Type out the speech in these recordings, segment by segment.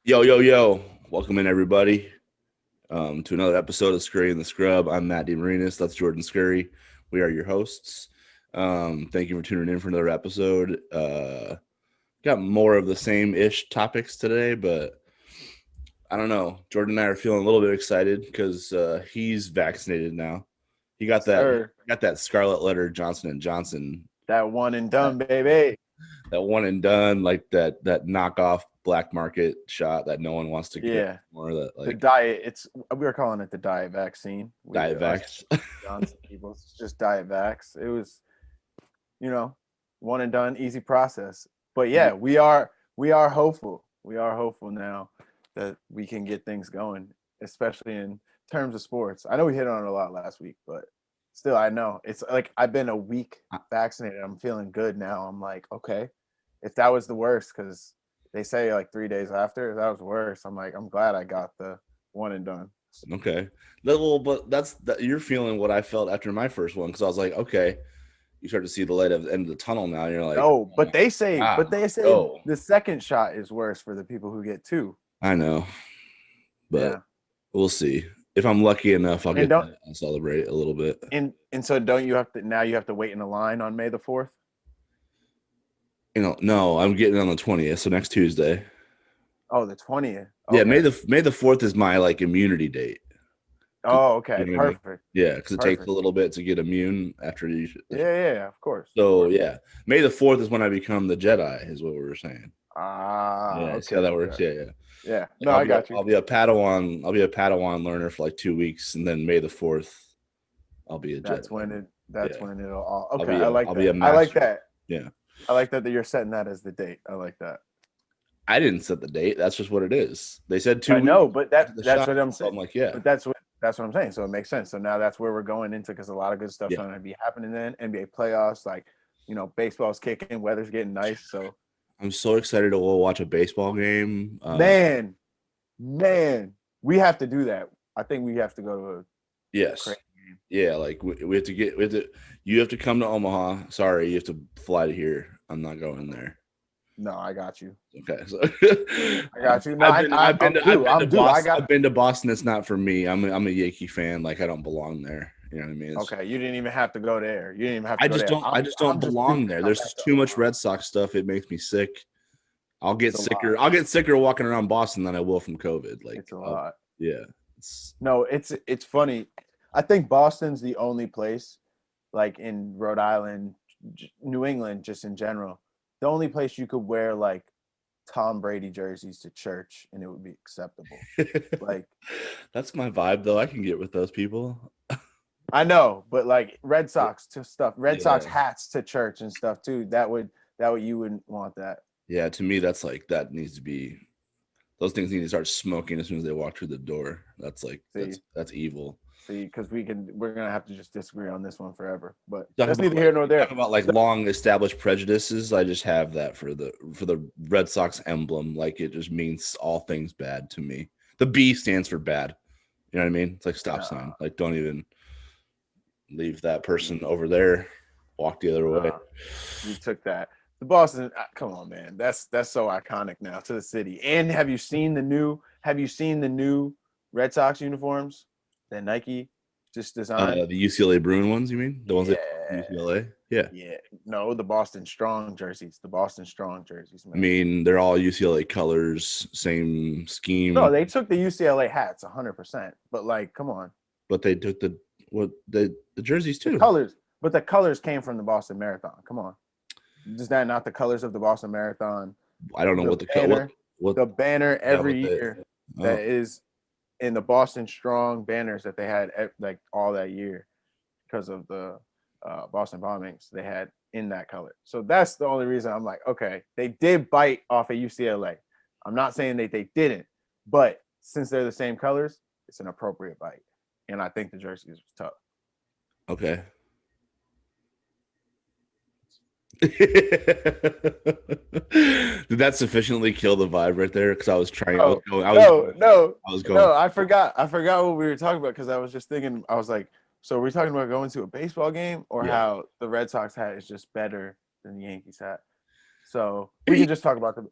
Yo, yo, yo. Welcome in, everybody, to another episode of Scurry and the Scrub. I'm Matt DeMarinis. That's Jordan Scurry. We are your hosts. Thank you for tuning in for another episode. Got more of the same-ish topics today, but I don't know. Jordan and I are feeling a little bit excited because he's vaccinated now. He Sir, got that Scarlet Letter Johnson and Johnson, that one and that, done, baby. that one and done, like that knockoff black market shot that no one wants to get Yeah, more. That the like diet. We were calling it the diet vaccine. diet Us vax. Johnson people, it's just diet vax. It was, you know, one and done, easy process. But yeah, we are hopeful. We are hopeful now that we can get things going, especially in terms of sports. I know we hit on it a lot last week, but still, I know it's like I've been a week vaccinated. I'm feeling good now. I'm like, okay, if that was the worst, because they say like 3 days after, if that was worse, I'm like, I'm glad I got the one and done. Okay. Well, but you're feeling what I felt after my first one because I was like, okay, you start to see the light at the end of the tunnel now, and you're like, No, oh my but god, they let's say go. the second shot is worse for the people who get two. I know, but Yeah, we'll see. If I'm lucky enough, I'll and get don't that. I'll celebrate a little bit. and so don't you have to now you have to wait in a line on May the 4th? No, I'm getting on the 20th, so next Tuesday. Oh, the 20th. Yeah, Okay. May the 4th is my like immunity date. Oh, You okay. know what I mean? Perfect. Yeah, because it takes a Perfect. little bit to get immune after Yeah, yeah, yeah, of course. Of So course. yeah, May the 4th is when I become the Jedi, is what we were saying. Ah, Yeah, see how okay, that works? okay. Yeah, yeah. Yeah. Like No, I got you. I'll be a Padawan. I'll be a Padawan learner for like 2 weeks, and then May the 4th, I'll be a Jedi. That's Yeah, when it'll all okay. I like I'll be that. a I like master. that. Yeah, I like that you're setting that as the date. I like that. I didn't set the date. That's just what it is. They said I 2 weeks know, but after the that's shot. what I'm So saying. I'm like, yeah, But that's what I'm saying. So it makes sense. So now that's where we're going into because a lot of good stuff's yeah. going to be happening then. NBA playoffs, like baseball's kicking, weather's getting nice. So I'm so excited to go watch a baseball game. man, man, we have to do that. I think we have to go to a Yes, Creighton game. yeah. Like we have to get. We have to. You have to come to Omaha. Sorry, you have to fly to here. I'm not going there. No, I got you. Okay, so I got you. No, I'm I've been to due. I Boston. got. I've been to Boston. It's not for me. I'm a Yankee fan. Like I don't belong there. You know what I mean? Okay, you didn't even have to go there. You didn't even have to go there. I just don't I'm just due belong to there. come There's back just to too much Omaha. Red Sox stuff. It makes me sick. It's a lot. I'll get sicker walking around Boston than I will from COVID. It's a lot. Yeah, it's No, it's funny. I think Boston's the only place, like in Rhode Island, New England, just in general, the only place you could wear like Tom Brady jerseys to church and it would be acceptable. Like that's my vibe though. I can get with those people. I know, but like Red Sox to stuff, Red Sox Yeah. hats to church and stuff too. That would you wouldn't want that. Yeah, to me, that's like that needs to be. Those things need to start smoking as soon as they walk through the door. That's like See, that's evil. because we're gonna have to just disagree on this one forever. But Talk that's about neither here like nor you talk there. about like So, long established prejudices. I just have that for the Red Sox emblem. Like it just means all things bad to me. The B stands for bad. You know what I mean? It's like stop sign. nah, Like don't even leave that person over there. Walk the other way. nah, you took that. The Boston, come on, man. That's so iconic now to the city. And have you seen the new? Have you seen the new Red Sox uniforms that Nike just designed? The UCLA Bruin ones, you mean? The ones that Yeah, UCLA? Yeah. yeah. No, the Boston Strong jerseys. The Boston Strong jerseys, I man. mean, they're all UCLA colors, same scheme, No, they took the UCLA hats 100%. But like, come on, but they took the jerseys the too. colors. But the colors came from the Boston Marathon. Come on, is that not the colors of the Boston Marathon? I don't know The what banner, what the banner yeah every what the year that oh is in the Boston Strong banners that they had like all that year because of the Boston bombings they had in that color. So that's the only reason I'm like, okay, they did bite off of UCLA. I'm not saying that they didn't, but since they're the same colors, it's an appropriate bite. And I think the jersey is tough. okay. Did that sufficiently kill the vibe right there? Because I was trying, No, no, no, I was going. no. I forgot what we were talking about because I was just thinking. I was like, so we're talking about going to a baseball game or Yeah. how the Red Sox hat is just better than the Yankees hat. So we can just talk about the.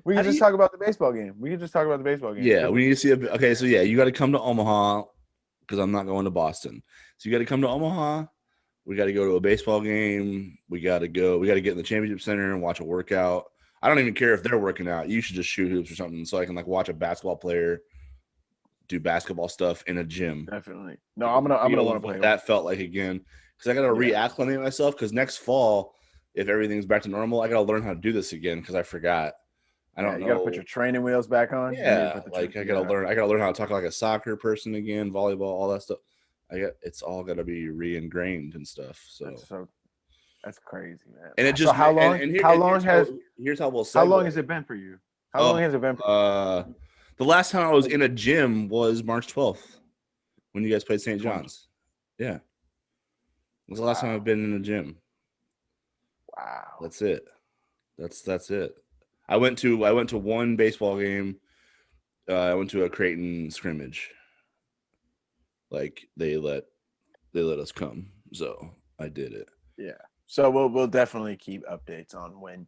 We How can do just you? talk about the baseball game. We can just talk about the baseball game. Yeah, That we was need to see. Okay, so yeah, you got to come to Omaha because I'm not going to Boston. So you got to come to Omaha. We got to go to a baseball game. We got to go. We got to get in the championship center and watch a workout. I don't even care if they're working out. You should just shoot hoops or something so I can like watch a basketball player do basketball stuff in a gym. definitely. No, Get the I'm gonna feel want of to play. what that felt like again. Because I got to Yeah. reacclimate myself. Because next fall, if everything's back to normal, I got to learn how to do this again because I forgot. I Yeah, don't you got to put know. your training wheels back on. You need to Yeah, put the like I gotta yeah. learn. I gotta learn how to talk like a soccer person again, volleyball, all that stuff. It's all gotta be re-ingrained and stuff. That's So, so that's crazy, man. and it So just and here and here's how we'll how segue. long has it been for you? How Oh, long has it been for the last time I was like, in a gym was March 12th when you guys played St. 20? John's. Yeah, it was the last time I've Wow. been in a gym. Wow. That's it. That's it. I went to one baseball game. I went to a Creighton scrimmage. Like they let us come, so I did it. Yeah. So we'll definitely keep updates on when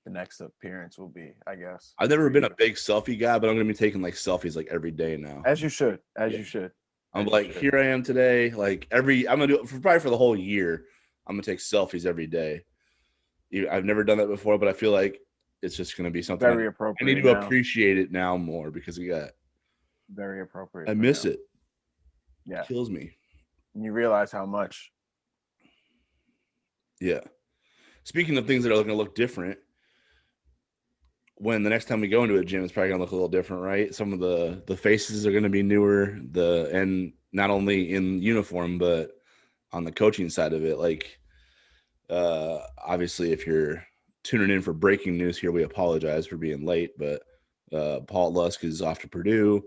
the next appearance will be, I guess, I've never for been a you. big selfie guy, but I'm gonna be taking like selfies like every day now. As you should. As Yeah, you should. I'm As you like, should. here I am today. Like I'm gonna do it for probably for the whole year. I'm gonna take selfies every day. I've never done that before, but I feel like it's just gonna be something Very I need appropriate to now. appreciate it now more because Very appropriate I for miss now. it. It Yeah. kills me. And you realize how much. Yeah. Speaking of things that are gonna look different, when the next time we go into a gym, it's probably gonna look a little different, right? Some of the faces are gonna be newer. And not only in uniform, but on the coaching side of it. Like, obviously, if you're tuning in for breaking news here, we apologize for being late. But Paul Lusk is off to Purdue.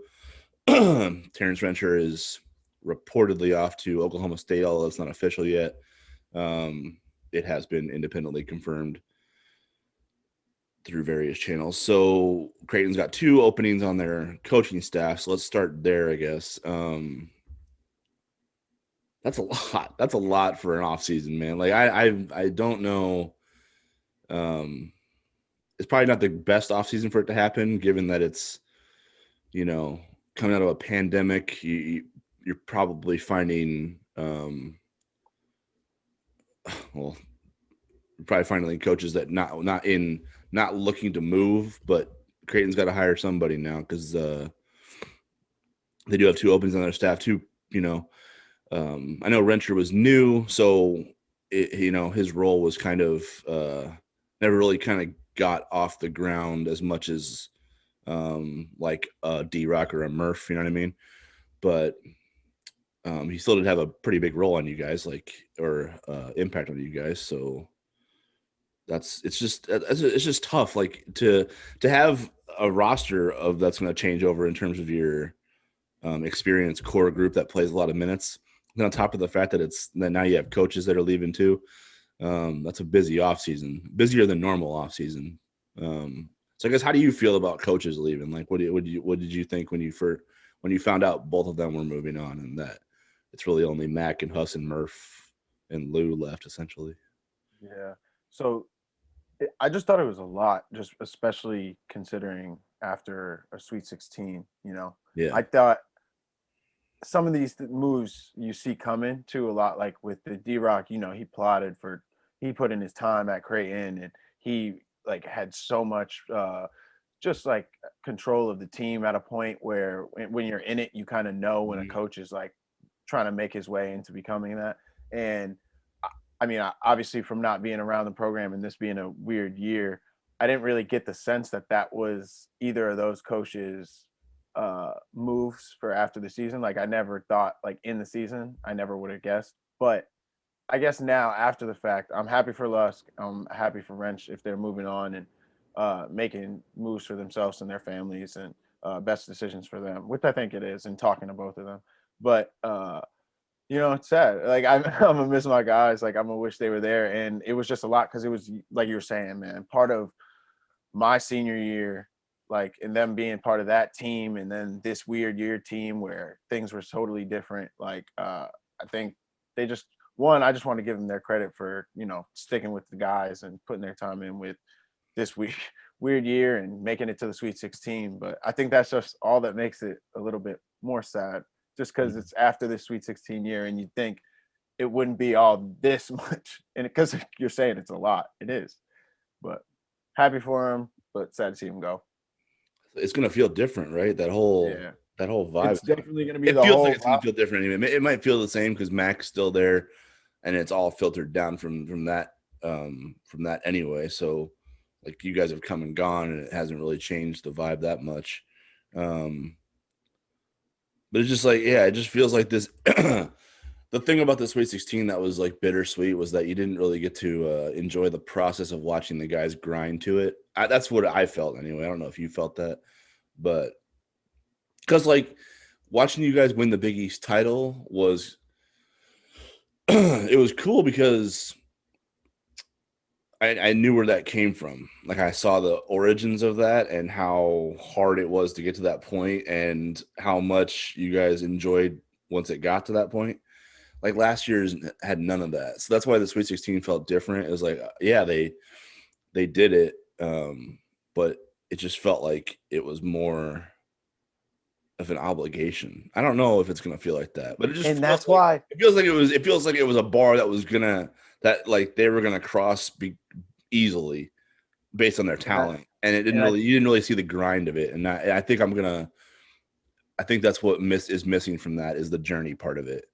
Terrence Rencher is reportedly off to Oklahoma State, although it's not official yet. It has been independently confirmed through various channels. So Creighton's got 2 openings on their coaching staff. So let's start there, I guess. That's a lot. That's a lot for an off season, man. Like I don't know. It's probably not the best off season for it to happen, given that it's you know coming out of a pandemic. You're probably finding well, you're probably finding coaches that not looking to move, but Creighton's got to hire somebody now because they do have 2 openings on their staff too. You know, I know Rencher was new, so his role was kind of never really kind of got off the ground as much as like a D-Rock or a Murph, you know what I mean? But he still did have a pretty big role on you guys, or impact on you guys. So it's just tough, like to have a roster of that's going to change over in terms of your experienced core group that plays a lot of minutes. And on top of the fact that now you have coaches that are leaving too. That's a busy off season, busier than normal off season. So I guess how do you feel about coaches leaving? Like, what did you think when you found out both of them were moving on and that it's really only Mac and Huss and Murph and Lou left essentially? Yeah. So I just thought it was a lot, just especially considering after a Sweet 16, Yeah. I thought some of these moves you see coming too a lot, like with the D-Rock, he put in his time at Creighton and he like had so much just like control of the team at a point where when you're in it, you kind of know when a Mhm. coach is like trying to make his way into becoming that. And I mean, obviously from not being around the program and this being a weird year, I didn't really get the sense that that was either of those coaches moves for after the season. Like I never thought like in the season, I never would have guessed. But I guess now after the fact, I'm happy for Lusk. I'm happy for Wrench if they're moving on and making moves for themselves and their families and best decisions for them, which I think it is, and talking to both of them. But it's sad. Like I'm gonna miss my guys. Like I'm gonna wish they were there. And it was just a lot because it was like you were saying, man, part of my senior year, like, and them being part of that team, and then this weird year team where things were totally different. Like, I think they just I just want to give them their credit for sticking with the guys and putting their time in with this weird weird year and making it to the Sweet 16. But I think that's just all that makes it a little bit more sad, just because it's after the Sweet 16 year, and you think it wouldn't be all this much, and because you're saying it's a lot, it is. But happy for him, but sad to see him go. It's gonna feel different, right? Yeah, That whole vibe. it's definitely gonna be It the feels like whole it's gonna vibe. feel different anyway. It might feel the same because Mac's still there, and it's all filtered down from that anyway. So, like you guys have come and gone, and it hasn't really changed the vibe that much. Um, but it's just like, yeah, it just feels like this. The thing about the Sweet 16 that was like bittersweet was that you didn't really get to enjoy the process of watching the guys grind to it. That's what I felt anyway. I don't know if you felt that, but because like watching you guys win the Big East title was it was cool because I knew where that came from. Like I saw the origins of that and how hard it was to get to that point and how much you guys enjoyed once it got to that point. Like last year's had none of that. So that's why the Sweet 16 felt different. It was like, yeah, they did it. But it just felt like it was more of an obligation. I don't know if it's gonna feel like that, but it just And feels that's like why it feels like it was a bar that was gonna that like they were gonna cross easily based on their and I talent, and it didn't and I really you didn't really see the grind of it, and I think that's what is missing from that is the journey part of it.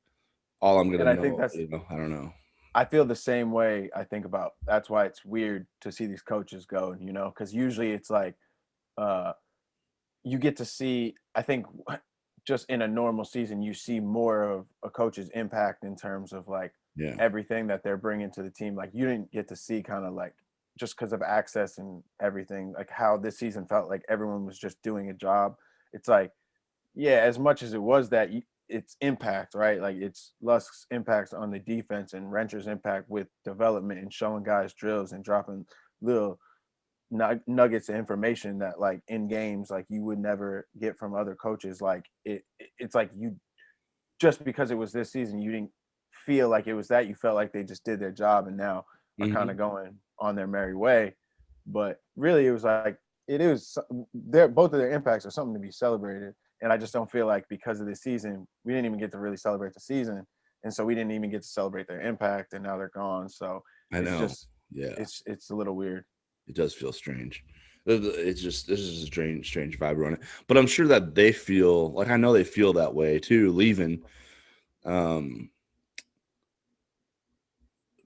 All I'm and gonna I think know, that's I don't know. I feel the same way. I think about that's why it's weird to see these coaches go, because usually it's like uh you get to see, I think, just in a normal season, you see more of a coach's impact in terms of like Yeah. everything that they're bringing to the team. Like you didn't get to see kind of like just because of access and everything, like how this season felt like everyone was just doing a job. It's like, yeah, as much as it was that, it's impact, right? Like it's Lusk's impact on the defense and Rencher's impact with development and showing guys drills and dropping little nuggets of information that like in games like you would never get from other coaches. Like it's like you, just because it was this season, you didn't feel like it was that. You felt like they just did their job and now are kind Hmm. of going on their merry way. But really it was like it is their both of their impacts are something to be celebrated. And I just don't feel like because of this season we didn't even get to really celebrate the season, and so we didn't even get to celebrate their impact, and now they're gone. So I it's know. just Yeah, it's a little weird. it does feel strange. It's just this is a strange vibe around it. But I'm sure that they feel like I know they feel that way too, leaving. Um,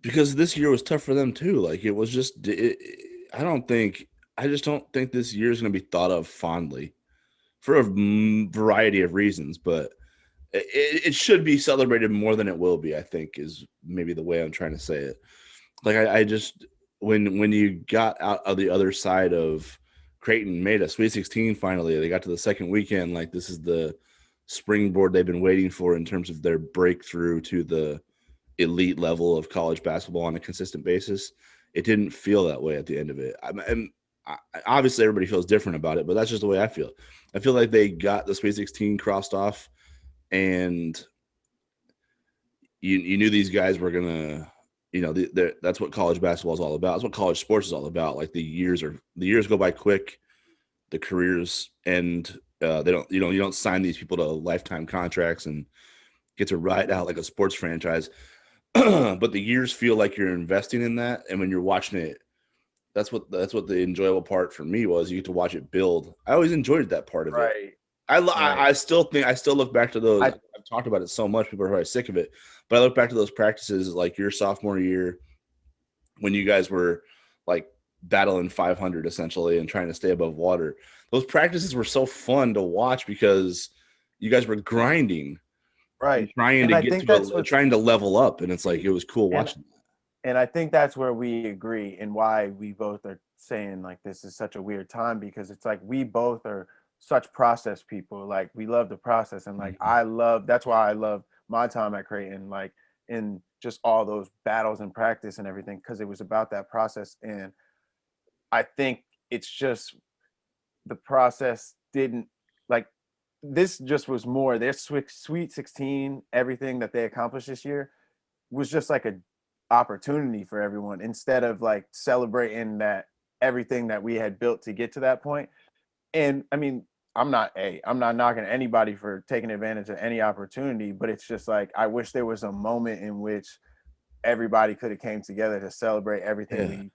because this year was tough for them too. Like it was just, I don't think, I just don't think this year is going to be thought of fondly for a variety of reasons. But it should be celebrated more than it will be. I think is maybe the way I'm trying to say it. Like I just when you got out of the other side of Creighton, made a Sweet 16 finally. They got to the second weekend. Like this is the springboard they've been waiting for in terms of their breakthrough to the elite level of college basketball on a consistent basis. It didn't feel that way at the end of it. And obviously everybody feels different about it, but that's just the way I feel. I feel like they got the Sweet 16 crossed off, and you knew these guys were gonna, that's what college basketball is all about. That's what college sports is all about. Like the years go by quick, the careers end. They don't, you don't sign these people to lifetime contracts and get to ride out like a sports franchise. But the years feel like you're investing in that, and when you're watching it, that's what the enjoyable part for me was. You get to watch it build. I always enjoyed that part of it. Right. I Right. still think I still look back to those. I I've talked about it so much, people are probably sick of it, but I look back to those practices like your sophomore year when you guys were like battling 500 essentially and trying to stay above water. Those practices were so fun to watch because you guys were grinding and right. trying And to I get think to that's what's trying to level up, and it's like it was cool and watching and I think that's where we agree and why we both are saying like this is such a weird time, because it's like we both are such process people. Like we love the process, and like that. that's why I love my time at Creighton, like in just all those battles and practice and everything, because it was about that process. And I think it's just the process didn't like this just was more their sweet 16, everything that they accomplished this year was just like a opportunity for everyone instead of like celebrating that everything that we had built to get to that point. And I mean, I'm not knocking anybody for taking advantage of any opportunity, but it's just like I wish there was a moment in which everybody could have came together to celebrate everything we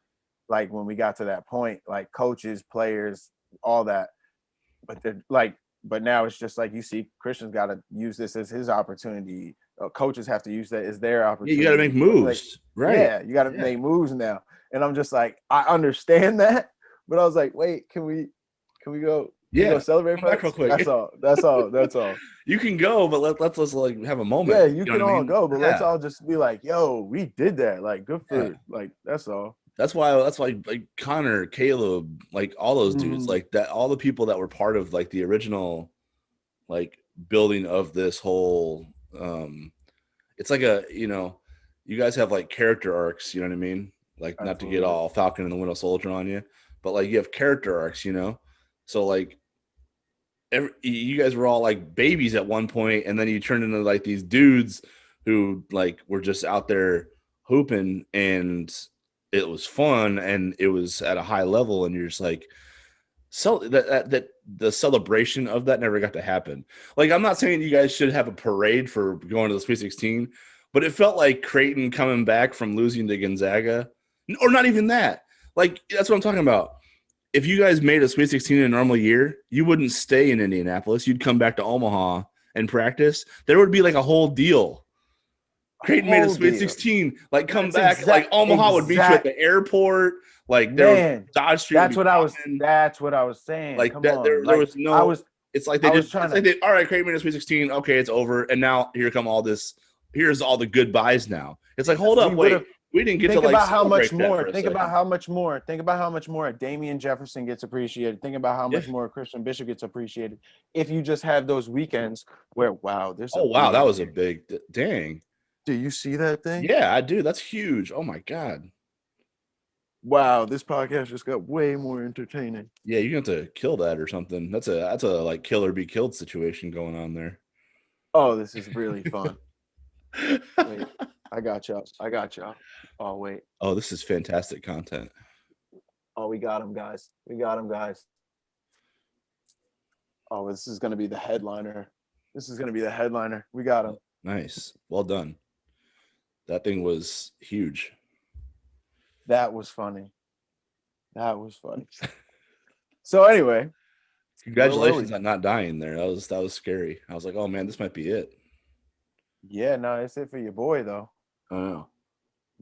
like when we got to that point, like coaches, players, all that. But they're like, but now it's just like you see, Christian's got to use this as his opportunity. Coaches have to use that as their Yeah, opportunity. you got to make moves, like, right? Yeah, you got to make moves now. And I'm just like, I understand that, but I was like, wait, can we go? Yeah, go celebrate back real quick. That's all. That's all. That's all. You can go, but let's like have a moment. Yeah, you can know what I all mean? go, but let's all just be like, yo, we did that. Like, good for like that's all. That's why like Connor, Caleb, like all those dudes, like that, all the people that were part of like the original like building of this whole it's like a, you know, you guys have like character arcs, you know what I mean? Like Absolutely. Not to get all Falcon and the Winter Soldier on you, but like you have character arcs, you know? So like you guys were all like babies at one point, and then you turned into like these dudes who like were just out there hooping, and it was fun and it was at a high level, and you're just like, so that the celebration of that never got to happen. Like, I'm not saying you guys should have a parade for going to the Sweet 16, but it felt like Creighton coming back from losing to Gonzaga, or not even that. Like, that's what I'm talking about. If you guys made a Sweet 16 in a normal year, you wouldn't stay in Indianapolis. You'd come back to Omaha and practice. There would be like a whole deal. Creighton made a Sweet 16, like come back, like Omaha would meet you at the airport. Like there, Dodge Street. That's what I was saying. Like come that, on. there was no. It's like they just trying to. All right, Creighton made a Sweet 16. Okay, it's over, and now here come all this. Here's all the goodbyes now. It's like, hold up, wait. We didn't get to like. Think about how much more. Think about how much more. Think about how much more Damian Jefferson gets appreciated. Think about how much more Christian Bishop gets appreciated. If you just have those weekends where, wow, there's. Oh wow, that was a big dang. Do you see that thing? Yeah, I do. That's huge. Oh my god. Wow, this podcast just got way more entertaining. Yeah, you have to kill that or something. That's a like kill or be killed situation going on there. Oh, this is really fun. Wait, I got y'all. Oh, wait. Oh, this is fantastic content. Oh, we got him, guys. Oh, this is going to be the headliner. We got him. Nice. Well done. That thing was huge. That was funny. So anyway. Congratulations on not dying there. That was scary. I was like, oh man, this might be it. Yeah, no, it's it for your boy though. I know.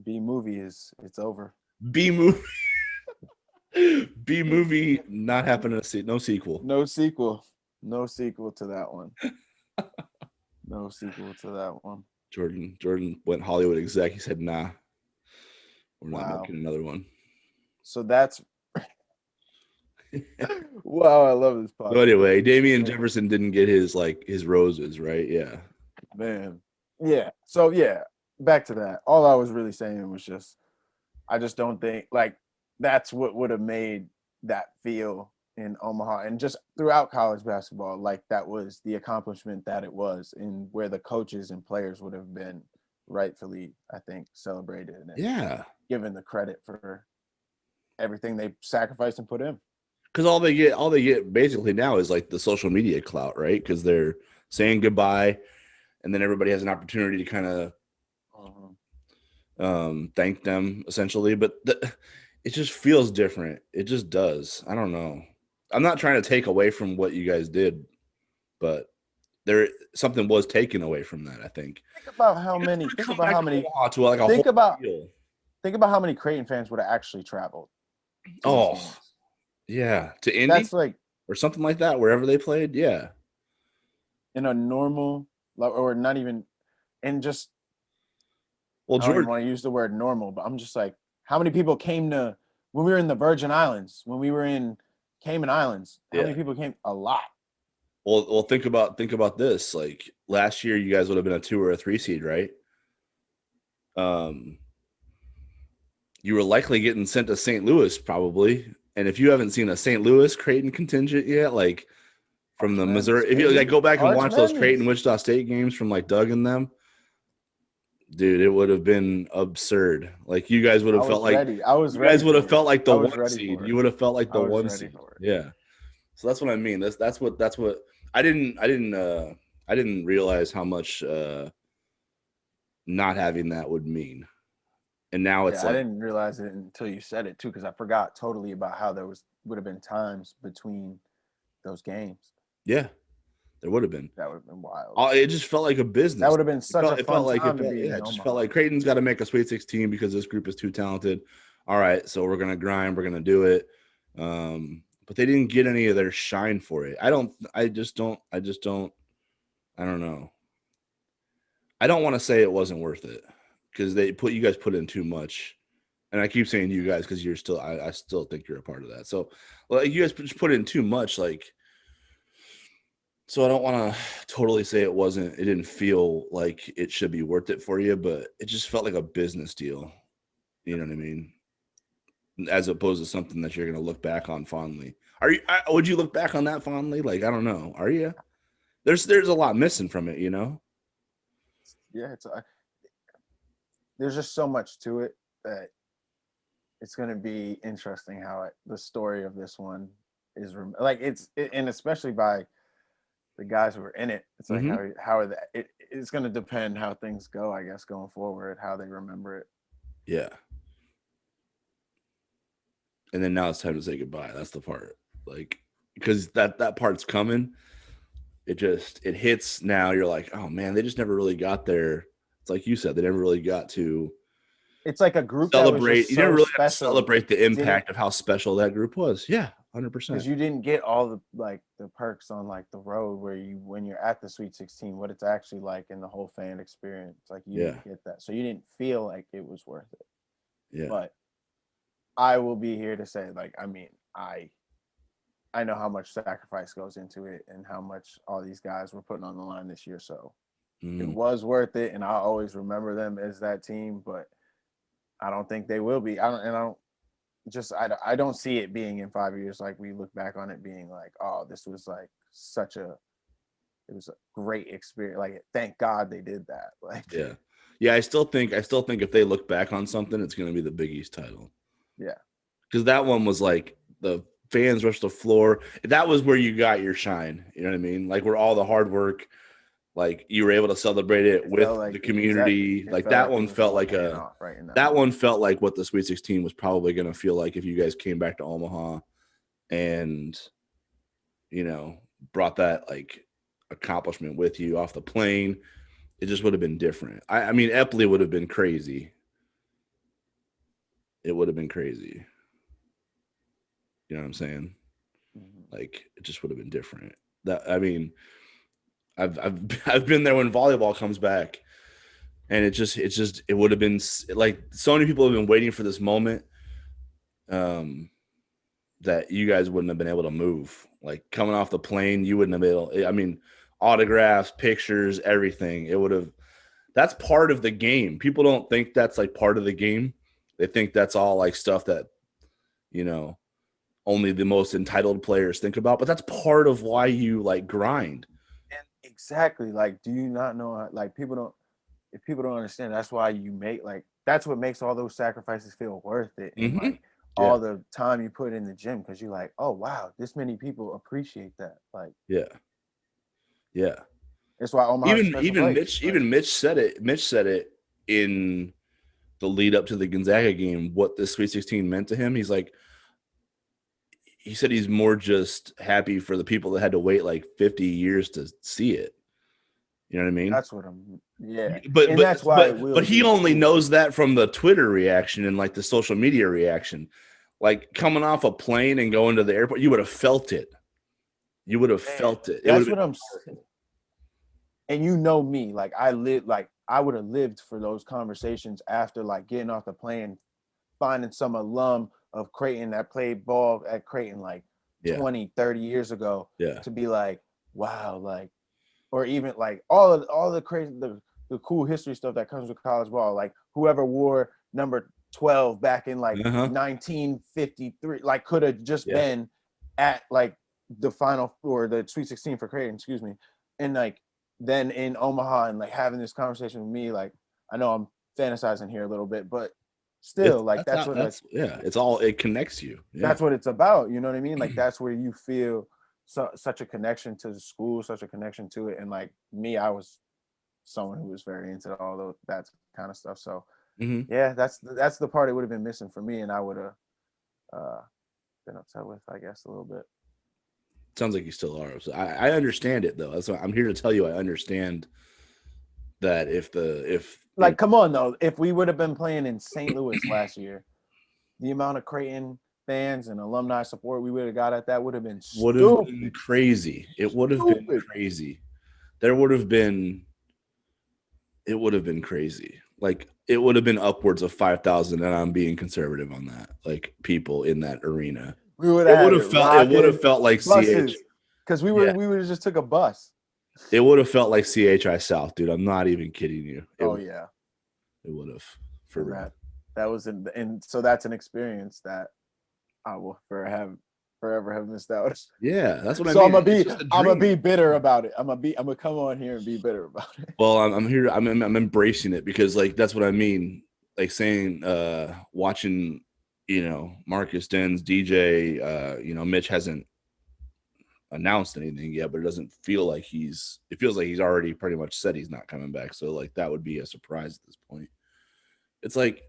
B movie it's over. B movie. B movie not happening. No sequel. No sequel to that one. No sequel to that one. Jordan went Hollywood exec. He said, nah, we're not making another one. So that's wow, I love this podcast. So anyway, Damian Jefferson didn't get his roses, right? Yeah. Man. Yeah. So yeah, back to that. All I was really saying was just I just don't think like that's what would have made that feel in Omaha and just throughout college basketball. Like that was the accomplishment that it was, and where the coaches and players would have been rightfully, I think, celebrated and given the credit for everything they sacrificed and put in. Because all they get basically now is like the social media clout, right? Because they're saying goodbye, and then everybody has an opportunity to kind of thank them essentially. But it just feels different. It just does. I don't know. I'm not trying to take away from what you guys did, but something was taken away from that. I think. Think about how many Creighton fans would have actually traveled. Oh, yeah, to Indy. That's like or something like that, wherever they played. Yeah, in a normal or not even, and just. Well, I don't even want to use the word normal, but I'm just like, how many people came to when we were in the Virgin Islands, when we were in Cayman Islands? How many people came? A lot. Well, think about this. Like last year, you guys would have been a 2 or a 3 seed, right? You were likely getting sent to St. Louis, probably. And if you haven't seen a St. Louis Creighton contingent yet, like from the Missouri, if you like go back and watch those Creighton Wichita State games from like Doug and them, Dude, it would have been absurd. Like you guys would I have felt was like ready. I was you ready guys would have for it. felt like I the was one ready seed. for it. You would have felt like I the was one ready seed. for it. Yeah. So that's what I mean. That's what I didn't realize how much not having that would mean. And now it's Yeah, I like, didn't realize it until you said it too, because I forgot totally about how there would have been times between those games. yeah, there would have been. That would have been wild. It just felt like a That business. would have been such a fun time to be Yeah, in it just felt Omaha. like Creighton's got to make a Sweet 16 because this group is too talented. All right, so we're gonna grind, we're gonna do it. But they didn't get any of their shine for it. I just don't. I don't know. I don't want to say it wasn't worth it because you guys put in too much. And I keep saying you guys because you're still, I still think you're a part of that. So, like, you guys just put in too much, like, so I don't want to totally say it didn't feel like it should be worth it for you, but it just felt like a business deal. You know what I mean? As opposed to something that you're going to look back on fondly. Would you look back on that fondly? Like, I don't know. Are you? There's a lot missing from it, you know? Yeah, there's just so much to it that it's going to be interesting how the story of this one is like and especially by the guys who are in it. It's like Mm-hmm. how are it's going to depend how things go, I guess, going forward, how they remember it. Yeah. And then now it's time to say goodbye. That's the part. Like, because that part's coming. It hits now. You're like, oh man, they just never really got there. It's like you said, they never really got to It's like a group that was celebrate. just You never so really got to special. celebrate the impact of how special that group was. Yeah, Because 100%. you didn't get all the the perks on like the road where when you're at the Sweet 16, what it's actually like in the whole fan experience. Like you Yeah, didn't get that, so you didn't feel like it was worth it. yeah, But I will be here to say, like, I mean, I know how much sacrifice goes into it and how much all these guys were putting on the line this year. So it mm, was worth it, and I'll always remember them as that team. But I don't think they will be. I don't see it being in 5 years like we look back on it being like, oh, this was like it was a great experience. Like, thank God they did that. Like, yeah, yeah. I still think if they look back on something, it's going to be the Big East title yeah, because that one was like the fans rushed the floor. That was where you got your shine. You know what I mean? Like where all the hard work, like you were able to celebrate it it felt with like the exactly. community. It Like felt that like it one was felt all like paying off right in that that moment. one felt like what the Sweet 16 was probably going to feel like if you guys came back to Omaha and brought that like accomplishment with you off the plane. It just would have been different. I mean, Epley would have been crazy. It would have been crazy. You know what I'm saying? Mhm. Like it just would have been different. That I mean, I've I've been there when volleyball comes back, and it would have been like so many people have been waiting for this moment. That you guys wouldn't have been able to move. Like coming off the plane, you wouldn't have been able. I mean, autographs, pictures, everything. It would have. That's part of the game. People don't think that's like part of the game. They think that's all like stuff that you know only the most entitled players think about. But that's part of why you like grind. And exactly, like, do you not know? Like, people don't. If people don't understand, that's why you make that's what makes all those sacrifices feel worth it, and Mm-hmm. like Yeah, all the time you put in the gym because you're like, oh wow, this many people appreciate that. Like, yeah, yeah. it's why Omaha's a Even special even place. Mitch Like, even Mitch said it. Mitch said it in the lead up to the Gonzaga game. What the Sweet 16 meant to him. He said he's more just happy for the people that had to wait like 50 years to see it. You know what I mean? that's what I'm. Yeah, But and but that's why it but will but he be only too. knows that from the Twitter reaction and like the social media reaction. Like coming off a plane and going to the airport, you would have felt it. You would have Man, felt it. It would that's have what been I'm. And you know me, like I would have lived for those conversations after like getting off the plane, finding some alum of Creighton that played ball at Creighton like yeah, 20, 30 years ago yeah, to be like, wow, like, or even like all the crazy the cool history stuff that comes with college ball, like whoever wore number 12 back in like uh-huh, 1953, like could have just yeah, been at like the final or the Sweet 16 for Creighton, excuse me, and like then in Omaha and like having this conversation with me, like I know I'm fantasizing here a little bit, but still, like that's what like it's all, it connects you. Yeah. that's what it's about. You know what I mean? Like that's where you feel such a connection to the school, such a connection to it. And like me, I was someone who was very into all of that kind of stuff. So Mm-hmm. yeah, that's the part it would have been missing for me, and I would have uh, been upset with, I guess, a little bit. Sounds like you still are. So I understand it though. That's why I'm here to tell you I understand that if you Like, come on though, if we would have been playing in St. Louis last year, the amount of Creighton fans and alumni support we would have got at that would have been would have been stupid. crazy. It would have been Stupid. crazy. There would have been, it would have been crazy. Like it would have been upwards of 5,000, and I'm being conservative on that. Like people in that arena. We would It have would had have it felt. It would have rocking, felt like buses, CH. because we Yeah. would have just took a bus. It would have felt like CHI South, dude. I'm not even kidding you. Yeah, It would have, for real. that was and so that's an experience that I will forever have missed out. Yeah, that's what I So mean. I'm gonna be bitter about it. I'm gonna come on here and be bitter about it. Well, I'm here. I'm embracing it because like that's what I mean. Like saying, watching, Marcus Dens, DJ, Mitch hasn't announced anything yet, but it doesn't feel like it feels like he's already pretty much said he's not coming back. So like that would be a surprise at this point. It's like,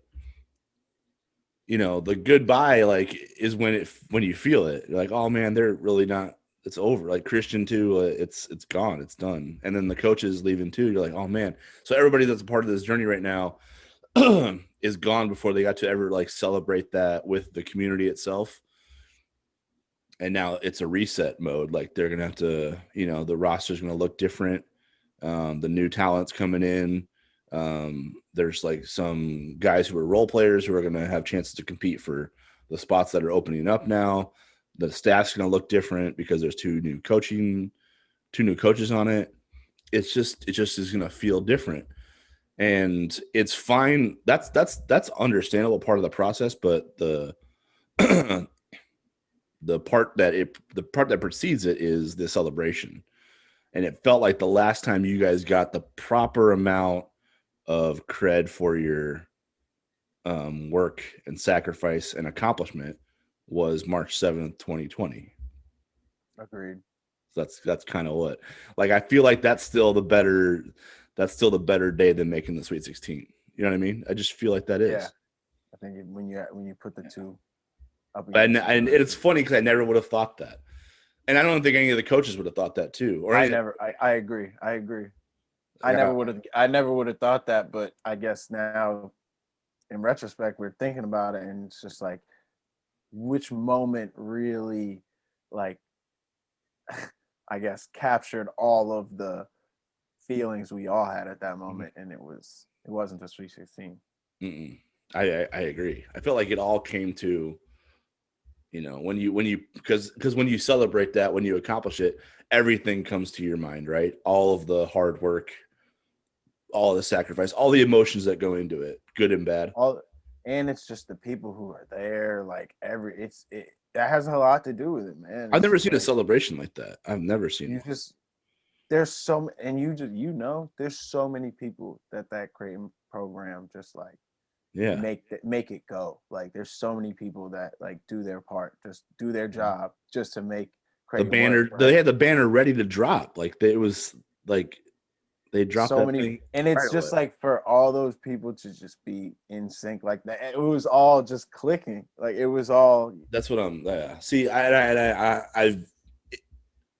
the goodbye like is when you feel it. You're like, oh man, they're really not, it's over. Like Christian too, it's gone, it's done. And then the coaches leaving too. You're like, oh man. So everybody that's a part of this journey right now is gone before they got to ever like celebrate that with the community itself. And now it's a reset mode. Like they're gonna have to, the roster's gonna look different. The new talent's coming in. There's like some guys who are role players who are going to have chances to compete for the spots that are opening up now. The staff's going to look different because there's two new coaches on it. It just is going to feel different, and it's fine. That's understandable part of the process, but the the part that precedes it is the celebration. And it felt like the last time you guys got the proper amount of cred for your work and sacrifice and accomplishment was March 7th, 2020. Agreed. So that's kind of what, like, I feel like that's still the better day than making the Sweet 16. You know what I mean? I just feel like that is. Yeah. I think when you put the two up and it's funny because I never would have thought that. And I don't think any of the coaches would have thought that too. Or I agree. I never would have thought that, but I guess now in retrospect we're thinking about it, and it's just like which moment really, like, I guess captured all of the feelings we all had at that moment. And it wasn't the Sweet 16. I agree. I felt like it all came to, when you because when you celebrate that, when you accomplish it, everything comes to your mind, right? All of the hard work, all of the sacrifice, all the emotions that go into it, good and bad. And it's just the people who are there, like that has a lot to do with it, man. I've never seen a celebration like that. I've never seen it. There's so, and there's so many people that Creighton program just like make it go. Like there's so many people that like do their part, just do their job, just to make Creighton the banner work, right? They had the banner ready to drop. Like it was like they dropped so many, and it's just like for all those people to just be in sync like that. It was all just clicking. Like it was all. That's what I'm. See, I've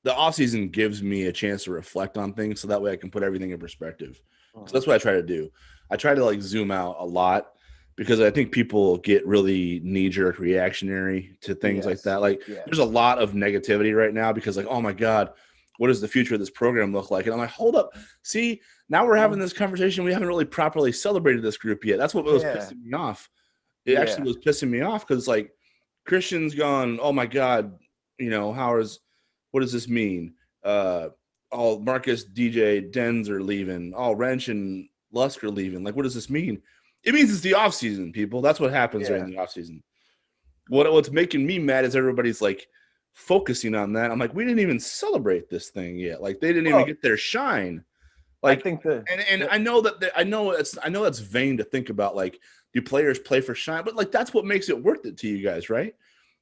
the off season gives me a chance to reflect on things, so that way I can put everything in perspective. So that's what I try to do. I try to like zoom out a lot because I think people get really knee-jerk reactionary to things like that. Like there's a lot of negativity right now because like, oh my God, what does the future of this program look like? And I'm like, hold up. See, now we're having this conversation. We haven't really properly celebrated this group yet. That's what was pissing me off. It actually was pissing me off because like Christian's gone, oh my God, what does this mean? All Marcus, DJ, Dens are leaving. All Rencher and Lusk are leaving. Like, what does this mean? It means it's the off season, people. That's what happens during the off season. What's making me mad is everybody's like focusing on that. I'm like, we didn't even celebrate this thing yet. Like, they didn't even get their shine. I Like, think and I know I know that's vain to think about. Like, do players play for shine? But like, that's what makes it worth it to you guys, right?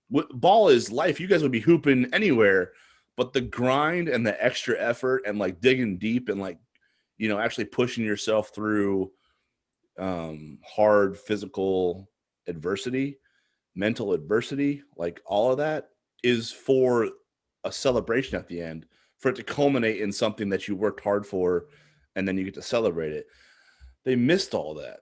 Ball is life. You guys would be hooping anywhere, but the grind and the extra effort and like digging deep and like, actually pushing yourself through hard physical adversity, mental adversity, like all of that is for a celebration at the end, for it to culminate in something that you worked hard for, and then you get to celebrate it. They missed all that.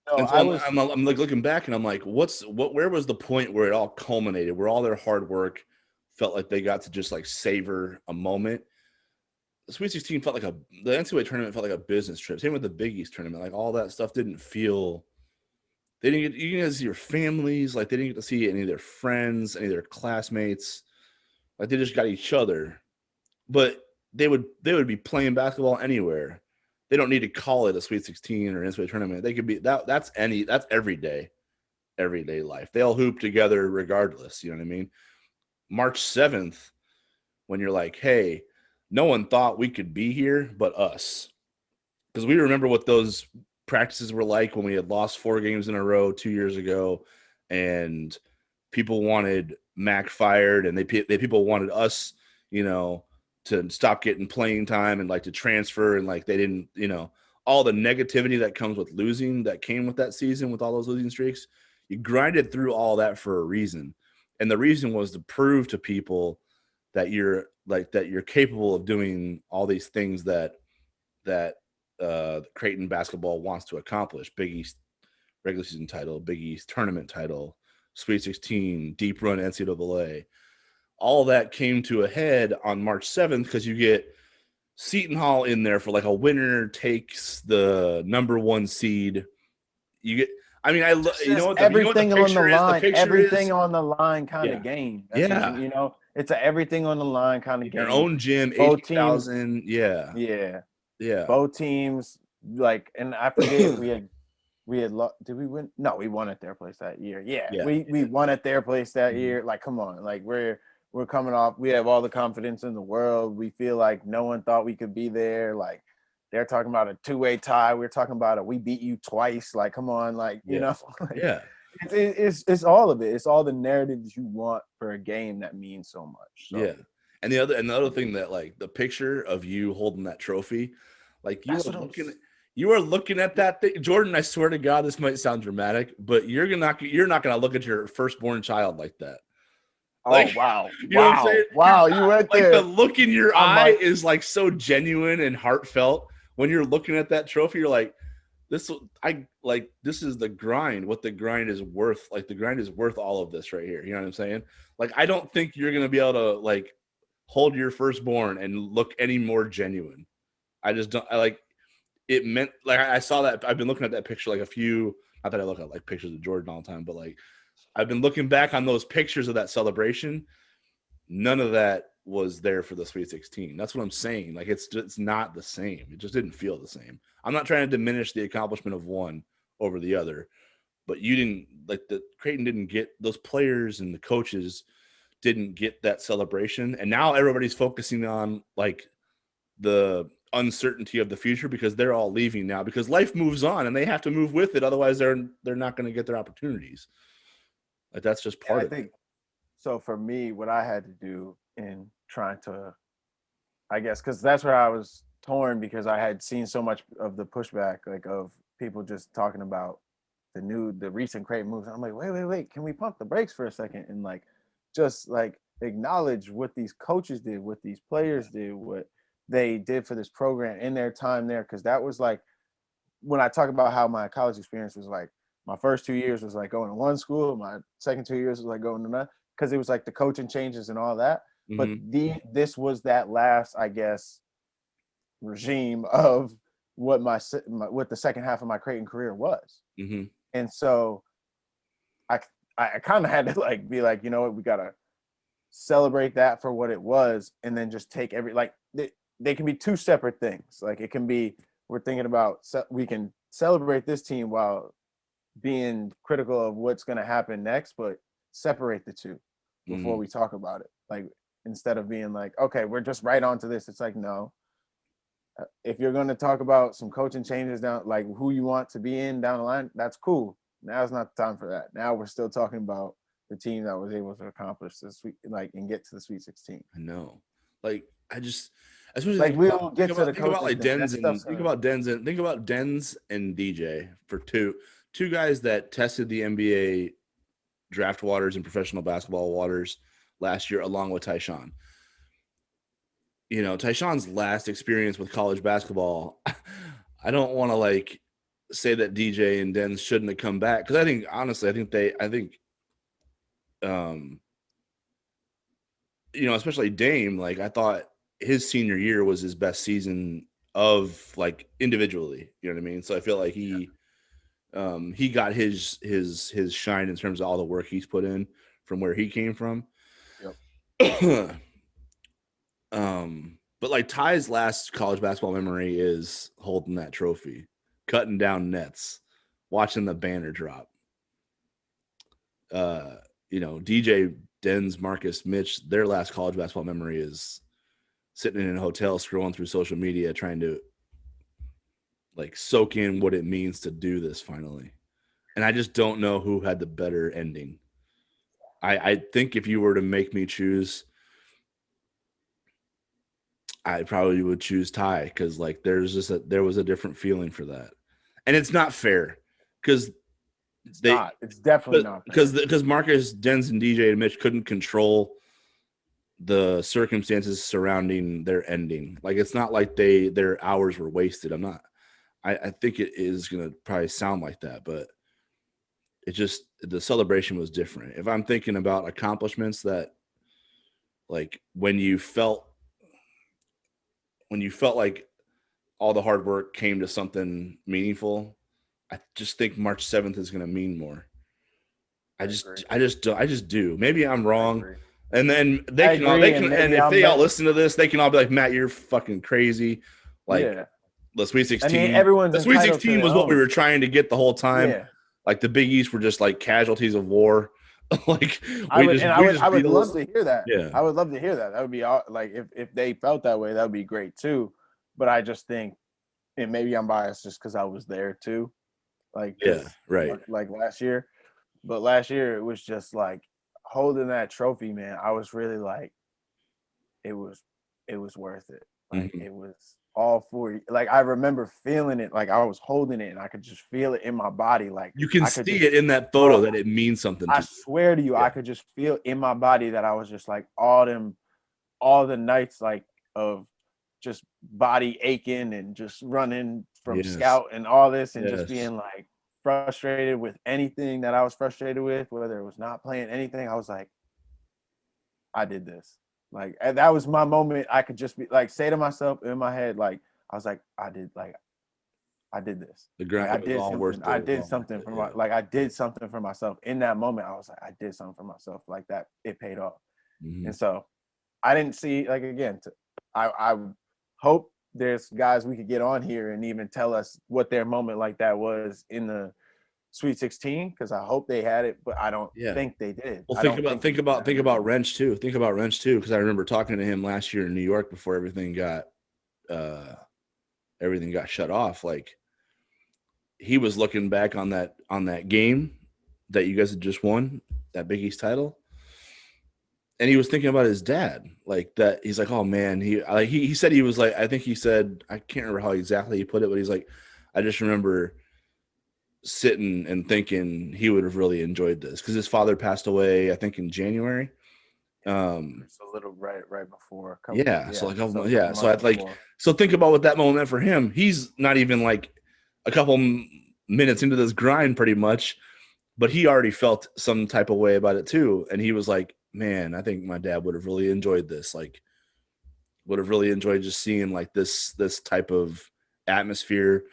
no, And so I was I'm like looking back and I'm like, where was the point where it all culminated, where all their hard work felt like they got to just like savor a moment? The Sweet 16 felt like the NCAA tournament felt like a business trip. Same with the Big East tournament. Like all that stuff didn't feel. They didn't get, you didn't get to see your families. Like they didn't get to see any of their friends, any of their classmates. Like they just got each other. But they would be playing basketball anywhere. They don't need to call it a Sweet 16 or an NCAA tournament. They could be that's everyday life. They all hoop together regardless. You know what I mean? March 7th, when you're like, hey, no one thought we could be here but us. Because we remember what those practices were like when we had lost 4 games in a row 2 years ago, and people wanted Mac fired, and people wanted us, to stop getting playing time and like to transfer, and like they didn't, all the negativity that comes with losing, that came with that season, with all those losing streaks. You grinded through all that for a reason, and the reason was to prove to people that you're capable of doing all these things that Creighton basketball wants to accomplish: Big East regular season title, Big East tournament title, Sweet 16, deep run NCAA. All that came to a head on March 7th because you get Seton Hall in there for like a winner takes the number 1 seed. You get, I mean, you know what the everything on the picture is? The line, picture everything is, on the line kind yeah, of game. That's what yeah, it's a everything on the line kind of in your game. own gym, Both teams, 18,000, yeah, yeah, yeah. both teams like, and I forget did we win? No, we won at their place that year. Yeah, Yeah, we won at their place that Mhm. year. Like, come on, like we're coming off. We have all the confidence in the world. We feel like no one thought we could be there. Like they're talking about a 2-way tie. We're talking about we beat you twice. Like, come on, like Yeah, like yeah, it's all of it. It's all the narratives you want for a game that means so much. yeah. So And the other thing, that like the picture of you holding that trophy, like that's what I'm. you are looking at that thing, Jordan. I swear to God, this might sound dramatic, but you're not gonna look at your firstborn child like that. Oh Like, wow, you know what I'm saying? You're wow! You not. went Like the there. look in your I'm eye like, is like so genuine and heartfelt when you're looking at that trophy. You're like, this is the grind. What the grind is worth. Like the grind is worth all of this right here. You know what I'm saying? Like I don't think you're gonna be able to like hold your firstborn and look any more genuine. I just don't. I like it meant like I saw that. I've been looking at that picture like a few. Not that I look at like pictures of Jordan all the time, but like I've been looking back on those pictures of that celebration. None of that was there for the Sweet 16. That's what I'm saying. Like it's not the same. It just didn't feel the same. I'm not trying to diminish the accomplishment of one over the other, but you didn't like the Creighton didn't get those players, and the coaches didn't get that celebration. And now everybody's focusing on like the uncertainty of the future because they're all leaving now because life moves on and they have to move with it. Otherwise they're not going to get their opportunities. Like that's just yeah, part I of it. think so. For me, what I had to do in trying to, I guess, because that's where I was torn because I had seen so much of the pushback, like of people just talking about the recent Creighton moves. I'm like, wait, can we pump the brakes for a second and like just like acknowledge what these coaches did, what these players did, what they did for this program in their time there? Because that was like when I talk about how my college experience was like, my first 2 years was like going to one school, my second 2 years was like going to another, because it was like the coaching changes and all that. But Mm-hmm. this was that last, I guess, regime of what what the second half of my Creighton career was. Mm-hmm. And so I I kind of had to like be like, you know what, we gotta celebrate that for what it was, and then just take they can be two separate things. Like it can be we're thinking about we can celebrate this team while being critical of what's going to happen next, but separate the two before Mm-hmm. we talk about it. Like instead of being like, okay, we're just right on to this. It's like, no, If you're going to talk about some coaching changes down, like who you want to be in down the line, that's cool. Now's not the time for that. Now we're still talking about the team that was able to accomplish this week, like, and get to the Sweet 16. I know. Like, I just, especially Like, we'll get to the think about coaches like thing. That Dens and stuff's gonna, think about Dens and DJ for two guys that tested the NBA draft waters and professional basketball waters last year, along with Tyshawn. You know, Tyshawn's last experience with college basketball, I don't want to like say that DJ and Dens shouldn't have come back, because I think honestly, um, you know, especially Dame, like I thought his senior year was his best season of like individually, you know what I mean? So I feel like he got his shine in terms of all the work he's put in from where he came from. Yep. But like Ty's last college basketball memory is holding that trophy, cutting down nets, watching the banner drop. You know, DJ, Dens, Marcus, Mitch, their last college basketball memory is sitting in a hotel scrolling through social media trying to like soak in what it means to do this finally. And I just don't know who had the better ending. I think if you were to make me choose, I probably would choose Ty, because like there was a different feeling for that. And it's not fair because it's definitely not fair. because Marcus, Dens, and DJ and Mitch couldn't control the circumstances surrounding their ending. Like it's not like their hours were wasted. I think it is gonna probably sound like that, but it just, the celebration was different. If I'm thinking about accomplishments that like when you felt like all the hard work came to something meaningful, I just think March 7th is gonna mean more. I just do. Maybe I'm wrong. And then they can and if they all listen to this, they can all be like, Matt, you're fucking crazy. Like the Sweet 16. I mean, the Sweet 16 was what we were trying to get the whole time. Yeah. Like the Big East were just like casualties of war. Like I would love to hear that. Yeah. I would love to hear that. That would be like if they felt that way, that would be great too. But I just think, and maybe I'm biased just because I was there too. Like right. Like last year. But last year it was just like holding that trophy, man. I was really like, it was worth it. Like it was all for you. Like I remember feeling it, like I was holding it and I could just feel it in my body. Like you can see it in that photo that it means something. I swear to you, I could just feel in my body that I was just like all the nights like of just body aching and just running from scout and all this and just being like frustrated with anything that I was frustrated with, whether it was not playing anything. I was like, I did this. Like, and that was my moment. I could just be like, say to myself in my head, like, I was like, I did this. The grind, like, I did something for my, like, I did something for myself in that moment. I was like, I did something for myself, like that. It paid off. And so I didn't see, like, again, I hope there's guys we could get on here and even tell us what their moment like that was in the Sweet 16, because I hope they had it, but I don't think they did. Well, think about Rench too. Think about Rench too, because I remember talking to him last year in New York before everything got shut off. Like he was looking back on that game that you guys had just won, that Big East title, and he was thinking about his dad. Like that, he's like, oh man, he said he was like, I think he said, I can't remember how exactly he put it, but he's like, I just remember sitting and thinking he would have really enjoyed this because his father passed away, I think in January. It's a little right before. So I'd like, so think about what that moment meant for him. He's not even like a couple minutes into this grind pretty much, but he already felt some type of way about it too. And he was like, man, I think my dad would have really enjoyed this. Like would have really enjoyed just seeing like this type of atmosphere,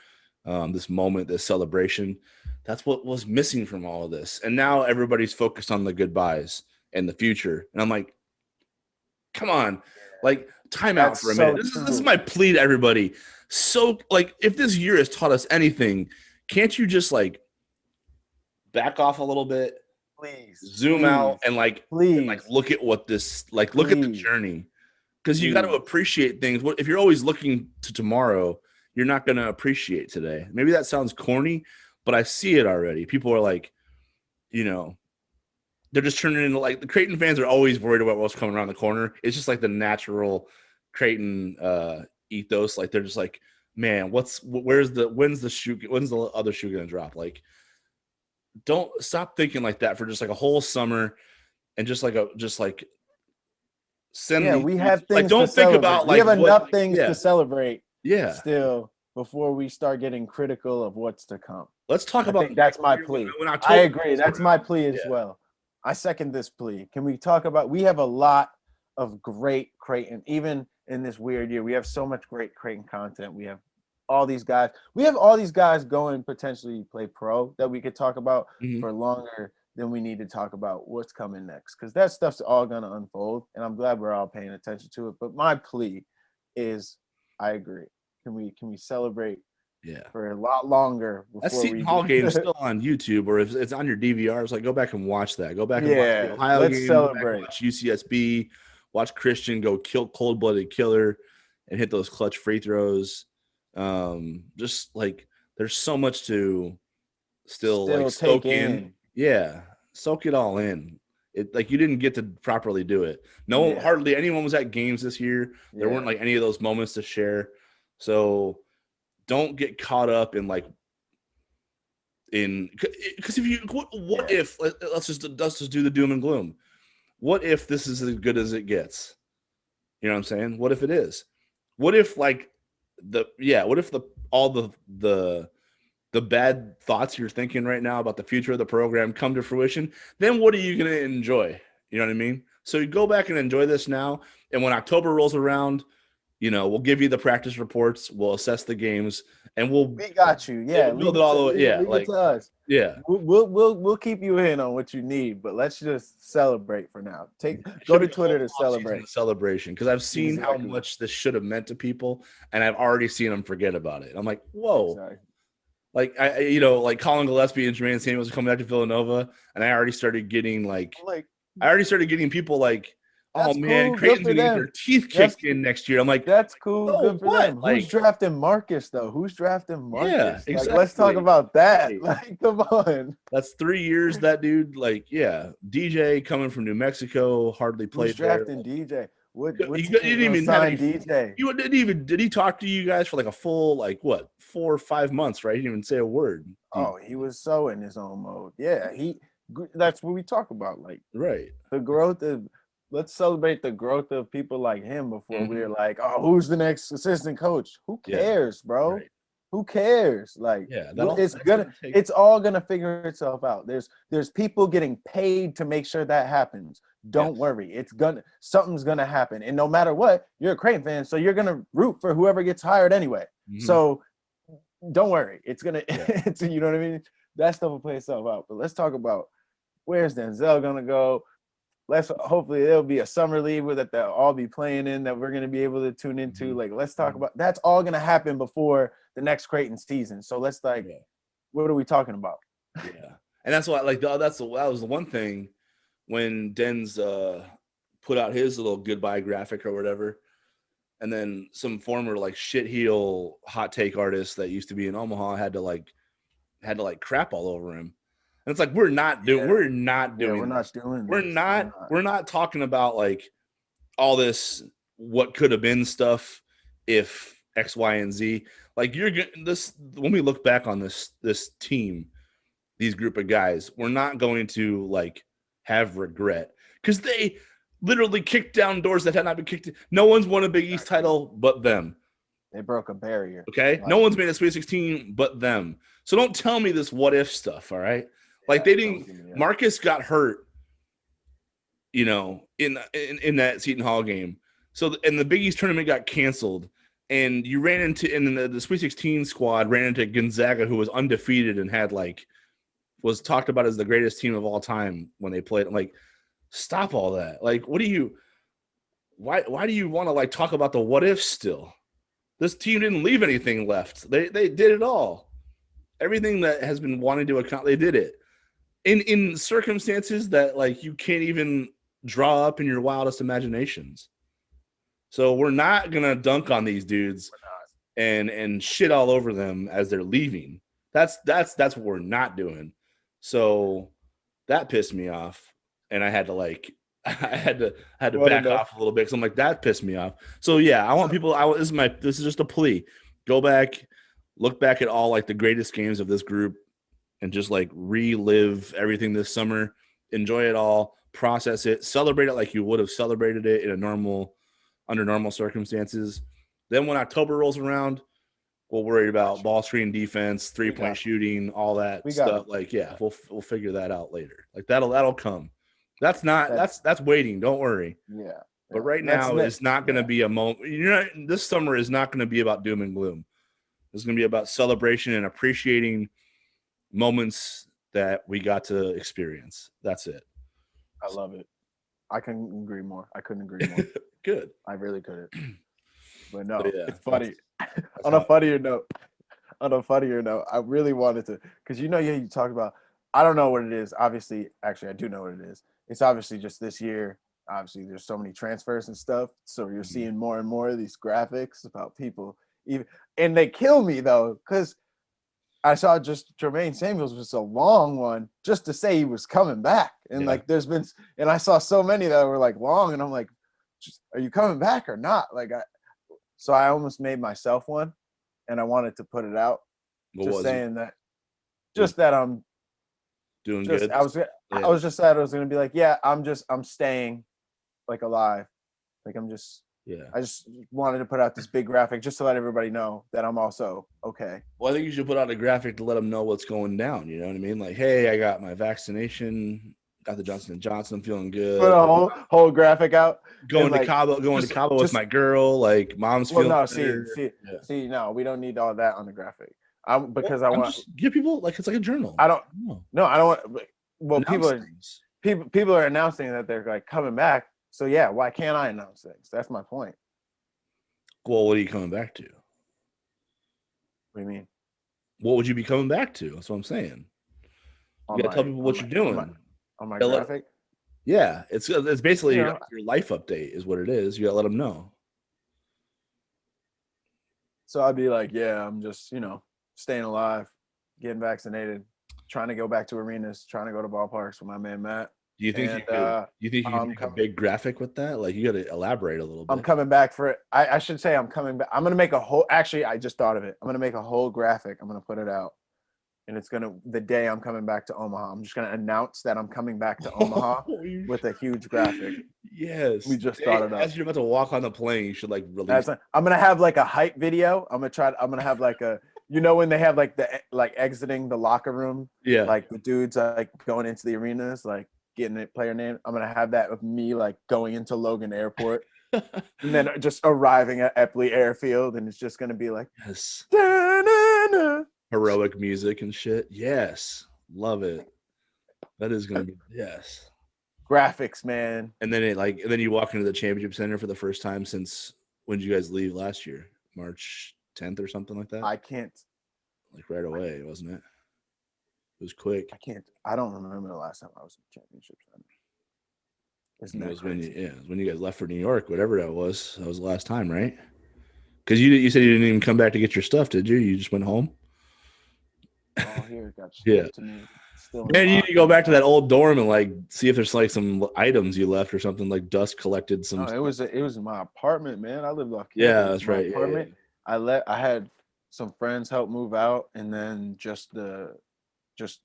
this moment, this celebration. That's what was missing from all of this. And now everybody's focused on the goodbyes and the future. And I'm like, come on, like time out for a minute. This is my plea to everybody. So like, if this year has taught us anything, can't you just like back off a little bit, please zoom out and like look at what this, like, look at the journey. because you got to appreciate things. If you're always looking to tomorrow, you're not going to appreciate today. Maybe that sounds corny, but I see it already. People are like, you know, they're just turning into like the Creighton fans are always worried about what's coming around the corner. It's just like the natural Creighton ethos. Like they're just like, man, when's the other shoe gonna drop? Like, don't stop thinking like that for just like a whole summer and just send we have things don't to think celebrate. about we have enough things to celebrate. Yeah. Still, before we start getting critical of what's to come. Let's talk about. I think that's my plea. I agree. That's my plea as well. I second this plea. Can we talk about? We have a lot of great Creighton, even in this weird year. We have so much great Creighton content. We have all these guys. We have all these guys going potentially play pro that we could talk about for longer than we need to talk about what's coming next, because that stuff's all gonna unfold, and I'm glad we're all paying attention to it. But my plea is, I agree. Can we celebrate? Yeah, for a lot longer. That Seton Hall game is still on YouTube, or if it's on your DVRs, like go back and watch that. Go back and watch the Ohio game. Celebrate. Watch UCSB. Watch Christian go kill cold-blooded killer and hit those clutch free throws. Just like there's so much to still like soak in. Yeah, soak it all in. It like you didn't get to properly do it. Hardly anyone was at games this year. There weren't like any of those moments to share. So don't get caught up in because if you what if let's just do the doom and gloom. What if this is as good as it gets? You know what I'm saying? What if it is? What if all the bad thoughts you're thinking right now about the future of the program come to fruition? Then what are you going to enjoy? You know what I mean? So you go back and enjoy this now, and when October rolls around, we'll give you the practice reports, we'll assess the games, and we got you. Yeah, we'll build it all the way. Yeah, leave it to us. Yeah, we'll keep you in on what you need, but let's just celebrate for now. Go to Twitter to celebrate. Celebration, because I've seen how much this should have meant to people, and I've already seen them forget about it. I'm like, whoa. Exactly. Like like Colin Gillespie and Jermaine Samuels are coming back to Villanova, and I already started getting people like, oh man, cool. Creighton's gonna get their teeth kicked in next year. I'm like, that's cool. Good for them. Who's drafting Marcus though? Who's drafting Marcus? Yeah, exactly. Let's talk about that. Like, come on. That's 3 years. That dude, DJ coming from New Mexico, hardly played. Who's drafting there. DJ? You didn't even sign DJ. Did he talk to you guys for like a full 4 or 5 months? Right? He didn't even say a word. Oh, he was so in his own mode. Yeah, that's what we talk about. Right. The growth of. Let's celebrate the growth of people like him before we're like, oh, who's the next assistant coach? Who cares, bro? Right. Who cares? It's all gonna figure itself out. There's people getting paid to make sure that happens. Don't worry. Something's gonna happen. And no matter what, you're a Creighton fan, so you're gonna root for whoever gets hired anyway. So don't worry. It's gonna you know what I mean? That stuff will play itself out. But let's talk about where's Denzel gonna go. Hopefully there'll be a summer league that they'll all be playing in that we're going to be able to tune into. Let's talk about that's all going to happen before the next Creighton season. So let's what are we talking about? Yeah. And that's why that was the one thing when Den's put out his little goodbye graphic or whatever. And then some former shit heel hot take artist that used to be in Omaha had to crap all over him. And it's like, we're not doing we're not talking about all this what could have been stuff if X, Y, and Z. When we look back on this team, these group of guys, we're not going to have regret, because they literally kicked down doors that had not been kicked in. No one's won a Big East title but them. They broke a barrier. Okay. No one's made a Sweet 16 but them. So don't tell me this what if stuff. All right. They didn't. Marcus got hurt, in that Seton Hall game. So, and the Big East tournament got canceled, and you ran into, and the Sweet 16 squad ran into Gonzaga, who was undefeated and had was talked about as the greatest team of all time when they played. I'm like, stop all that. What do you? Why do you want to talk about the what if still? This team didn't leave anything left. They did it all. Everything that has been wanting to account, they did it. In circumstances that you can't even draw up in your wildest imaginations. So we're not gonna dunk on these dudes and shit all over them as they're leaving. That's what we're not doing. So that pissed me off, and I had to like I had to back off a little bit because I'm like, that pissed me off. So yeah, I want people. This is just a plea. Go back, look back at all like the greatest games of this group, and just like relive everything this summer. Enjoy it all, process it, celebrate it like you would have celebrated it under normal circumstances. Then when October rolls around, we'll worry about ball screen defense, 3-point shooting, all that stuff. Like, yeah, we'll figure that out later. Like that'll come. That's waiting. Don't worry. Yeah. But right now, it's not going to be a moment. This summer is not going to be about doom and gloom. It's going to be about celebration and appreciating moments that we got to experience. That's it. I love it. I couldn't agree more. Good. I really couldn't. But no, it's funny. On a funnier note, I really wanted to, because you talk about, I don't know what it is. Obviously, actually, I do know what it is. It's obviously just this year. Obviously, there's so many transfers and stuff. So you're seeing more and more of these graphics about people. And they kill me, though, because I saw just Jermaine Samuels was a long one just to say he was coming back. And like there's been, and I saw so many that were like long, and I'm like, are you coming back or not? So I almost made myself one, and I wanted to put it out. That I'm doing good. I was just sad I was gonna be like, yeah, I'm staying like alive. Like I just wanted to put out this big graphic just to let everybody know that I'm also okay. Well, I think you should put out a graphic to let them know what's going down. You know what I mean? Like, hey, I got my vaccination, got the Johnson & Johnson, I'm feeling good. Put a whole graphic out. Going to Cabo with my girl. Like, mom's feeling better. No, we don't need all that on the graphic. I want just give people like it's like a journal. I don't want. Well, people are announcing that they're like coming back. So yeah, why can't I announce things? That's my point. Well, what are you coming back to? What do you mean? What would you be coming back to? That's what I'm saying. You gotta tell people what you're doing on my graphic. Yeah, it's basically your life update is what it is. You gotta let them know. So I'd be like, yeah, I'm just staying alive, getting vaccinated, trying to go back to arenas, trying to go to ballparks with my man Matt. Do you think you can make a big graphic with that? Like, you got to elaborate a little bit. I'm coming back for it. I should say I'm coming back. I'm going to make a whole, actually, I just thought of it. I'm going to make a whole graphic. I'm going to put it out. And it's the day I'm coming back to Omaha, I'm just going to announce that I'm coming back to Omaha with a huge graphic. Yes. We just thought it up. As you're about to walk on the plane, you should like release. I'm going to have like a hype video. I'm going to have like a, when they have like exiting the locker room. Yeah. Like the dudes like going into the arenas, like getting a player name. I'm going to have that with me like going into Logan Airport and then just arriving at Epley Airfield. And it's just going to be like, yes. Da-na-na. Heroic music and shit. Yes. Love it. That is going to be, yes. Graphics, man. And then then you walk into the championship center for the first time since, when did you guys leave last year? March 10th or something like that? I can't. Like right away, wasn't it? It was quick. I don't remember the last time I was in the championship center. It was when you guys left for New York, whatever that was. That was the last time, right? Because you said you didn't even come back to get your stuff, did you? You just went home? Oh, here it got shipped to me. Man, you need to go back to that old dorm and like see if there's like some items you left or something, like dust collected. Some. No, it was my apartment, man. I lived off. Yeah, that's right. Apartment. Yeah. I had some friends help move out, and then just the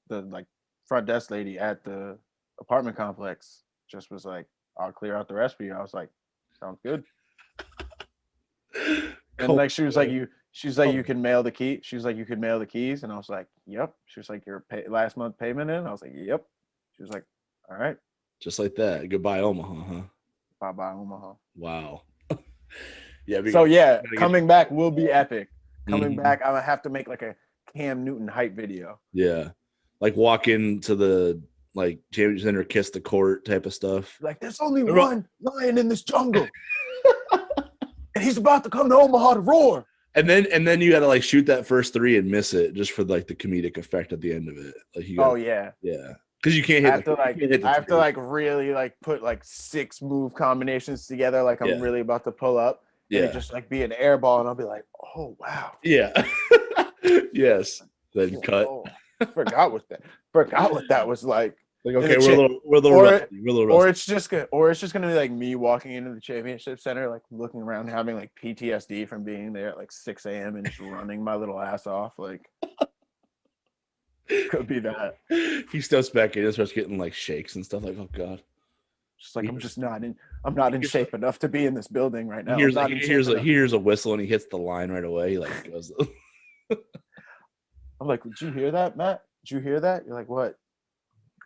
like front desk lady at the apartment complex just was like, "I'll clear out the rest for you." I was like, "Sounds good." And like she was like, you can mail the key. She was like, you can mail the keys. And I was like, yep. She was like, your last month payment in? I was like, yep. She was like, all right. Just like that. Goodbye, Omaha, huh? Bye-bye, Omaha. Wow. Yeah. So coming back will be epic. Coming back, I'm gonna have to make like a Cam Newton hype video. Yeah. Like walk into the like championship center, kiss the court type of stuff. Like, there's only one lion in this jungle. And he's about to come to Omaha to roar. And then you got to like shoot that first three and miss it just for like the comedic effect at the end of it. Like yeah. Because because you can't I hit. have to You like can't hit the I have to three. like really like put like 6 move combinations together, like I'm Yeah. really about to pull up, and it Yeah. just like be an air ball, and I'll be like, oh wow, Yeah. Yes. Then cut. oh, forgot what that was like. Like, And the okay, cha- we're a little or rusty. We're a little or rusty. it's just gonna be like me walking into the championship center, like looking around, having like PTSD from being there at like 6 a.m. and just running my little ass off. Like, could be that. He steps back in and starts getting like shakes and stuff. Like, oh god. Just like He I'm hears, just not in. I'm not in shape enough to be in this building right he now. I'm hears, not he in shape hears, enough. he hears a whistle and he hits the line right away. He like goes. I'm like, did you hear that, Matt? Did you hear that? You're like, what?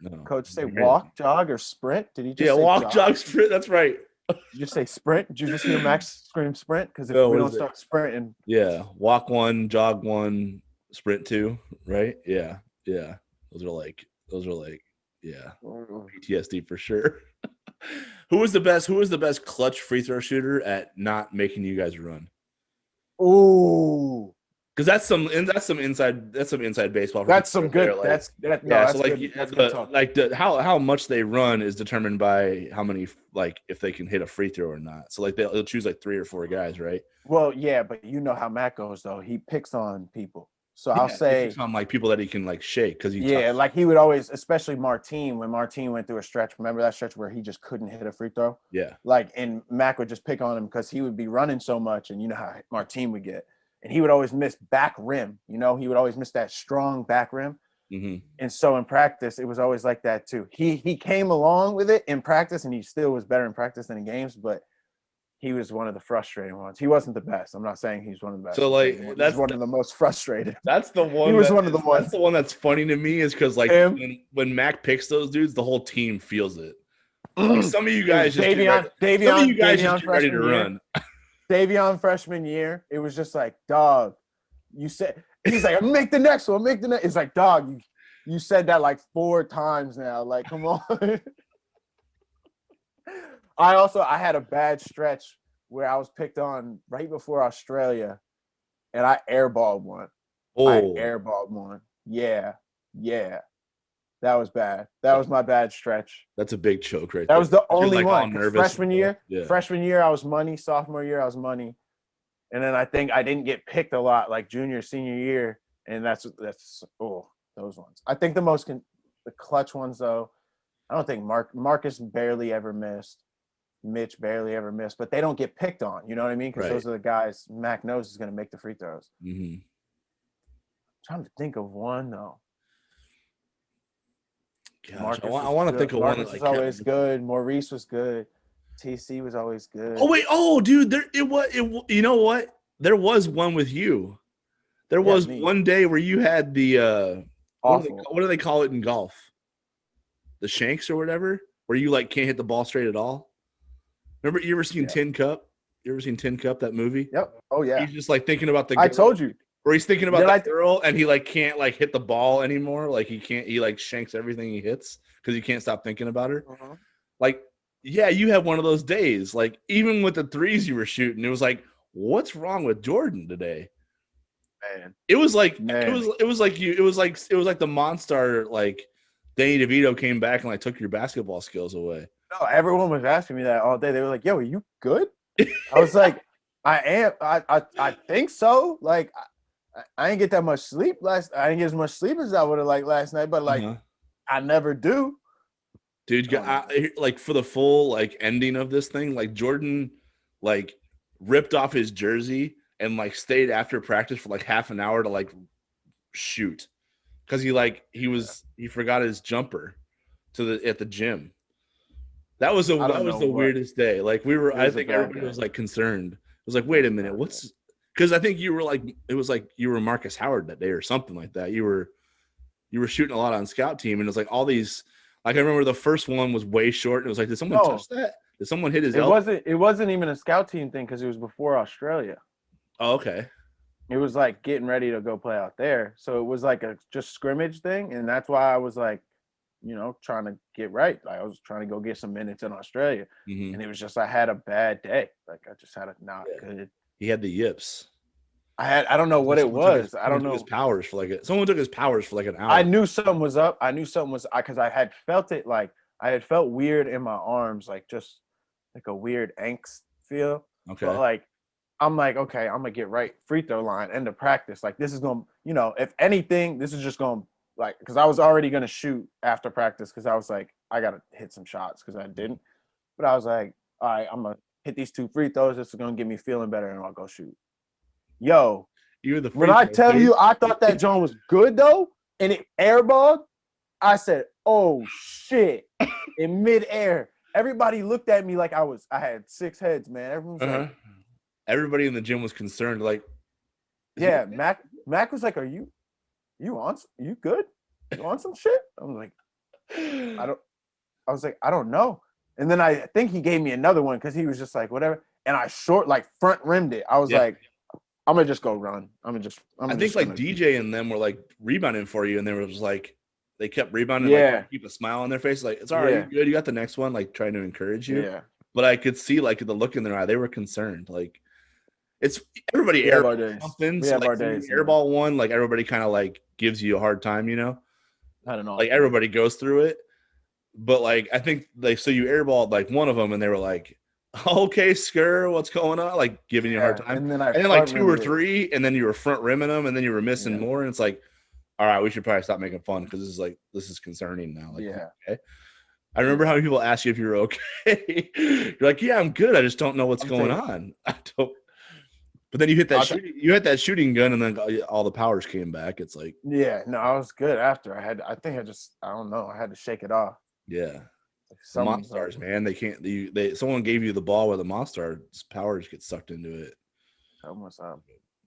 No. Coach say walk, jog, or sprint? Did he just Yeah, say walk, jog? jog, sprint. That's right. Did you just say sprint? Did you just hear Max scream sprint? Because if No, we what don't is it? start sprinting, Yeah, walk one, jog one, sprint two. Right? Yeah, yeah. Those are like, yeah, PTSD for sure. Who was the best? Who was the best clutch free throw shooter at not making you guys run? ooh, Because that's some inside baseball. For that's people some right there. good. Like, No, yeah, so that's like good. That's good talk. how much they run is determined by how many, like, if they can hit a free throw or not. So like they'll choose like 3 or 4 guys, right? Well, yeah, but you know how Matt goes though. He picks on people. So I'll Yeah, he say, picks on like people that he can like shake because he yeah, touched. like he would always, especially Martine, when Martine went through a stretch. Remember that stretch where he just couldn't hit a free throw? Yeah. Like, and Mac would just pick on him because he would be running so much, and you know how Martine would get, and he would always miss back rim. You know, he would always miss that strong back rim. Mm-hmm. And so in practice, it was always like that too. He came along with it in practice, and he still was better in practice than in games, but he was one of the frustrating ones. He wasn't the best. I'm not saying he's one of the best. So like He's one of the most frustrated. that's the He one was one of the ones. that's the one that's funny to me is because like Him. when Mac picks those dudes, the whole team feels it. Like some of you It was guys just get ready. Some of you guys just Davion get ready to freshman year. run. Davion freshman year, it was just like, dog, you said, he's like, make the next one, make the next. It's like, dog, you said that like 4 times now. Like, come on. I had a bad stretch where I was picked on right before Australia, and I airballed one. Oh, Yeah. That was bad. That was my bad stretch. that's a big choke right That there. was the You're only like all one. nervous. Freshman year, Yeah. freshman year I was money. Sophomore year I was money, and then I think I didn't get picked a lot like junior, senior year, and that's those ones. I think the clutch ones though. I don't think Marcus barely ever missed. Mitch barely ever missed, but they don't get picked on. You know what I mean? Because Right. those are the guys Mac knows is going to make the free throws. Mm-hmm. I'm trying to think of one though. Gosh, Marcus I want to think of one that Marcus like was always good. Maurice was good. TC was always good. Oh wait, dude, you know what? There was one with you. There was me. one day where you had the what Awful. do they call it in golf? The shanks or whatever, where you like can't hit the ball straight at all. Remember, you ever seen Tin Cup? You ever seen Tin Cup, that movie? Yep. Oh yeah. He's just like thinking about the girl, I told you. where he's thinking about that girl and he like can't like hit the ball anymore. Like he like shanks everything he hits because he can't stop thinking about her. Uh-huh. Like, yeah, you had one of those days. Like, even with the threes you were shooting, it was like, what's wrong with Jordan today? Man. It was like it was like the Monstar, like Danny DeVito came back and like took your basketball skills away. No, everyone was asking me that all day. They were like, "Yo, are you good?" I was like, "I am. I think so." Like, I didn't get that much sleep I didn't get as much sleep as I would have liked last night, but like, I never do. Dude, like for the full like ending of this thing, like Jordan like ripped off his jersey and like stayed after practice for like half an hour to like shoot because he forgot his jumper at the gym. That was the weirdest day. Like I think everybody was like concerned. It was like, wait a minute, because I think you were like, it was like you were Marcus Howard that day or something like that. You were shooting a lot on scout team, and it was like all these. Like I remember the first one was way short, and it was like, did someone touch that? Did someone hit his elbow? It wasn't even a scout team thing because it was before Australia. Oh, okay. It was like getting ready to go play out there, so it was like a just scrimmage thing, and that's why I was like, trying to get right. Like I was trying to go get some minutes in Australia, and it was just I had a bad day. Like I just had a not good. He had the yips. I don't know what it was. I don't know. Someone took his powers for like an hour. I knew something was up. I knew something was because I had felt it like I had felt weird in my arms, like just like a weird angst feel. Okay. But like I'm like, okay, I'm gonna get right free throw line, end of practice. Like this is gonna, if anything, this is just gonna like because I was already gonna shoot after practice because I was like, I gotta hit some shots because I didn't. But I was like, all right, I'm gonna hit these 2 free throws. This is gonna get me feeling better, and I'll go shoot. Yo, when I tell you, I thought that John was good though, and it airballed. I said, "Oh shit!" In midair, everybody looked at me like I had 6 heads, man. Everyone was like, everybody in the gym was concerned. Like, yeah, Mac was like, "Are you good? You on some shit?" I was like, I don't know. And then I think he gave me another one because he was just like, whatever. And I front rimmed it. I was like, I'm gonna just go run. I think like DJ and them were like rebounding for you, and they were just like they kept rebounding, like keep a smile on their face, like it's all right, you're good, you got the next one, like trying to encourage you. Yeah. But I could see like the look in their eye, they were concerned. Like it's everybody airball something. So like airball one, like everybody kind of like gives you a hard time, I don't know. Like everybody goes through it. But like I think so you airballed like one of them, and they were like, okay, Scurry, what's going on? Like giving you a hard time. And then like 2 or 3, and then you were front rimming them, and then you were missing more. And it's like, all right, we should probably stop making fun because this is concerning now. Like, okay. I remember how people ask you if you're okay. You're like, yeah, I'm good. I just don't know what's going on. I don't. But then you hit that shooting gun, and then all the powers came back. It's like, yeah, no, I was good after. I don't know. I had to shake it off. Yeah. The Monstars, man, they can't. Someone gave you the ball with a Monstars, powers get sucked into it. Almost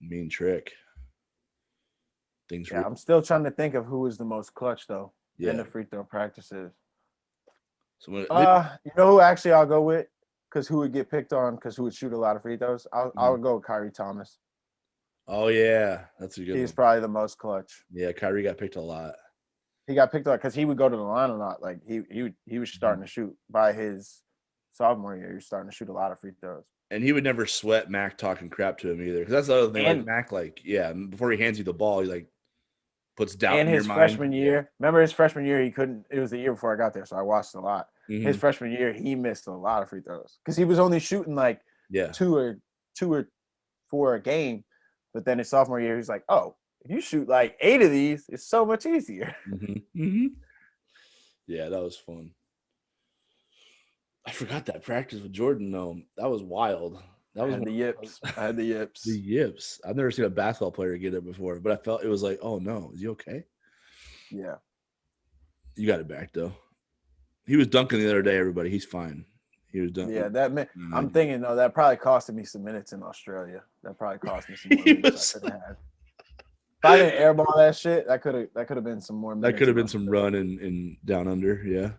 mean trick. I'm still trying to think of who was the most clutch though in the free throw practices. So you know who actually I'll go with because who would get picked on because who would shoot a lot of free throws? I'll go with Kyrie Thomas. Oh yeah, that's a good. He's probably the most clutch. Yeah, Kyrie got picked a lot. He got picked up because he would go to the line a lot. Like he was starting to shoot by his sophomore year. He was starting to shoot a lot of free throws. And he would never sweat Mac talking crap to him either. Because that's the other thing. Like Mac, before he hands you the ball, he like puts doubt in your mind. And his freshman year, remember his freshman year, he couldn't. It was the year before I got there, so I watched a lot. Mm-hmm. His freshman year, he missed a lot of free throws because he was only shooting like 2 or 4 a game. But then his sophomore year, he's like, oh. If you shoot like 8 of these, it's so much easier. Mm-hmm. Mm-hmm. Yeah, that was fun. I forgot that practice with Jordan, though. That was wild. That was the yips. I had the yips. The yips. I've never seen a basketball player get it before, but I felt it was like, oh, no. Is he okay? Yeah. You got it back, though. He was dunking the other day, everybody. He's fine. He was dunking. Yeah, I'm thinking, though, that probably costed me some minutes in Australia. That probably cost me some more minutes I could have had. If I didn't airball that shit, that could have been some more. That could have been some run in down under, yeah,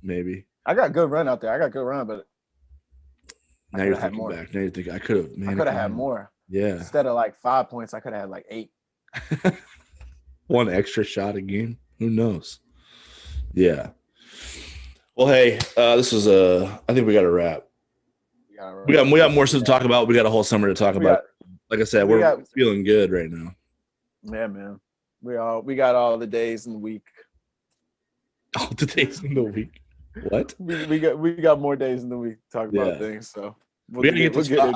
maybe. I got good run out there. I got good run, but now you're thinking back. Now you're thinking I could have. I could have had more. Yeah. Instead of like 5 points, I could have had like 8. One extra shot a game. Who knows? Yeah. Well, hey, this was I think we got a wrap. We got more stuff to talk about. We got a whole summer to talk about. Like I said, we're feeling good right now. Yeah, man. We got all the days in the week. All the days in the week. What? we got more days in the week to talk about things. So we'll get into it.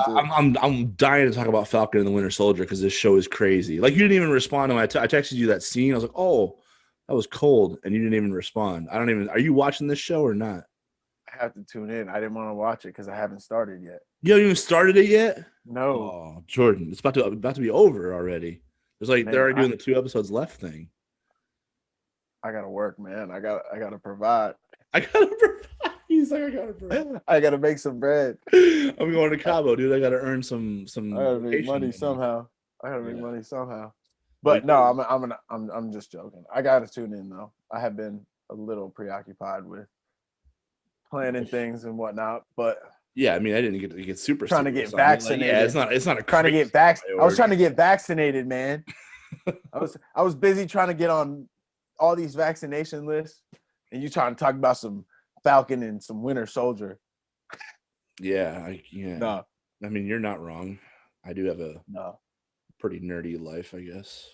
I'm dying to talk about Falcon and the Winter Soldier because this show is crazy. Like you didn't even respond to I texted you that scene. I was like, oh, that was cold, and you didn't even respond. Are you watching this show or not? I have to tune in. I didn't want to watch it because I haven't started yet. You haven't even started it yet? No. Oh, Jordan, it's about to be over already. There's like they're already doing the 2 episodes left thing. I gotta work, man. I gotta provide. He's like, I gotta provide. I gotta make some bread. I'm going to Cabo, dude. I gotta earn some. I gotta make money somehow. But no, I'm just joking. I gotta tune in though. I have been a little preoccupied with planning things and whatnot, but. Yeah, I mean, I didn't get super trying to get vaccinated. Like, it's not a trying to get vaccinated. I was trying to get vaccinated, man. I was busy trying to get on all these vaccination lists, and you trying to talk about some Falcon and some Winter Soldier. Yeah, No. I mean, you're not wrong. I do have a pretty nerdy life, I guess.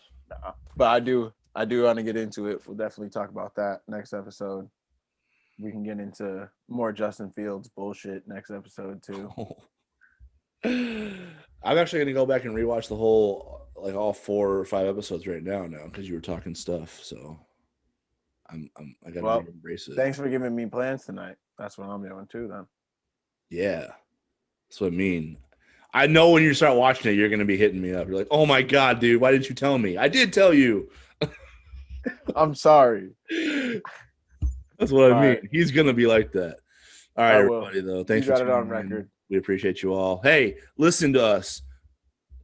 But I do want to get into it. We'll definitely talk about that next episode. We can get into more Justin Fields bullshit next episode too. I'm actually gonna go back and rewatch the whole, like all 4 or 5 episodes right now because you were talking stuff. So I gotta embrace it. Thanks for giving me plans tonight. That's what I'm doing too. Then. Yeah, that's what I mean. I know when you start watching it, you're gonna be hitting me up. You're like, "Oh my god, dude, why didn't you tell me?" I did tell you. I'm sorry. That's what I mean. Right. He's gonna be like that. All right, everybody. Though, thanks for tuning in. Record. We appreciate you all. Hey, listen to us.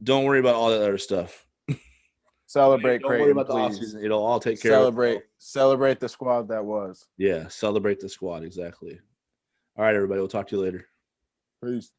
Don't worry about all that other stuff. Celebrate Don't Creighton, worry about the please. offseason. It'll all take care of itself. Celebrate the squad that was. Yeah, celebrate the squad. Exactly. All right, everybody. We'll talk to you later. Peace.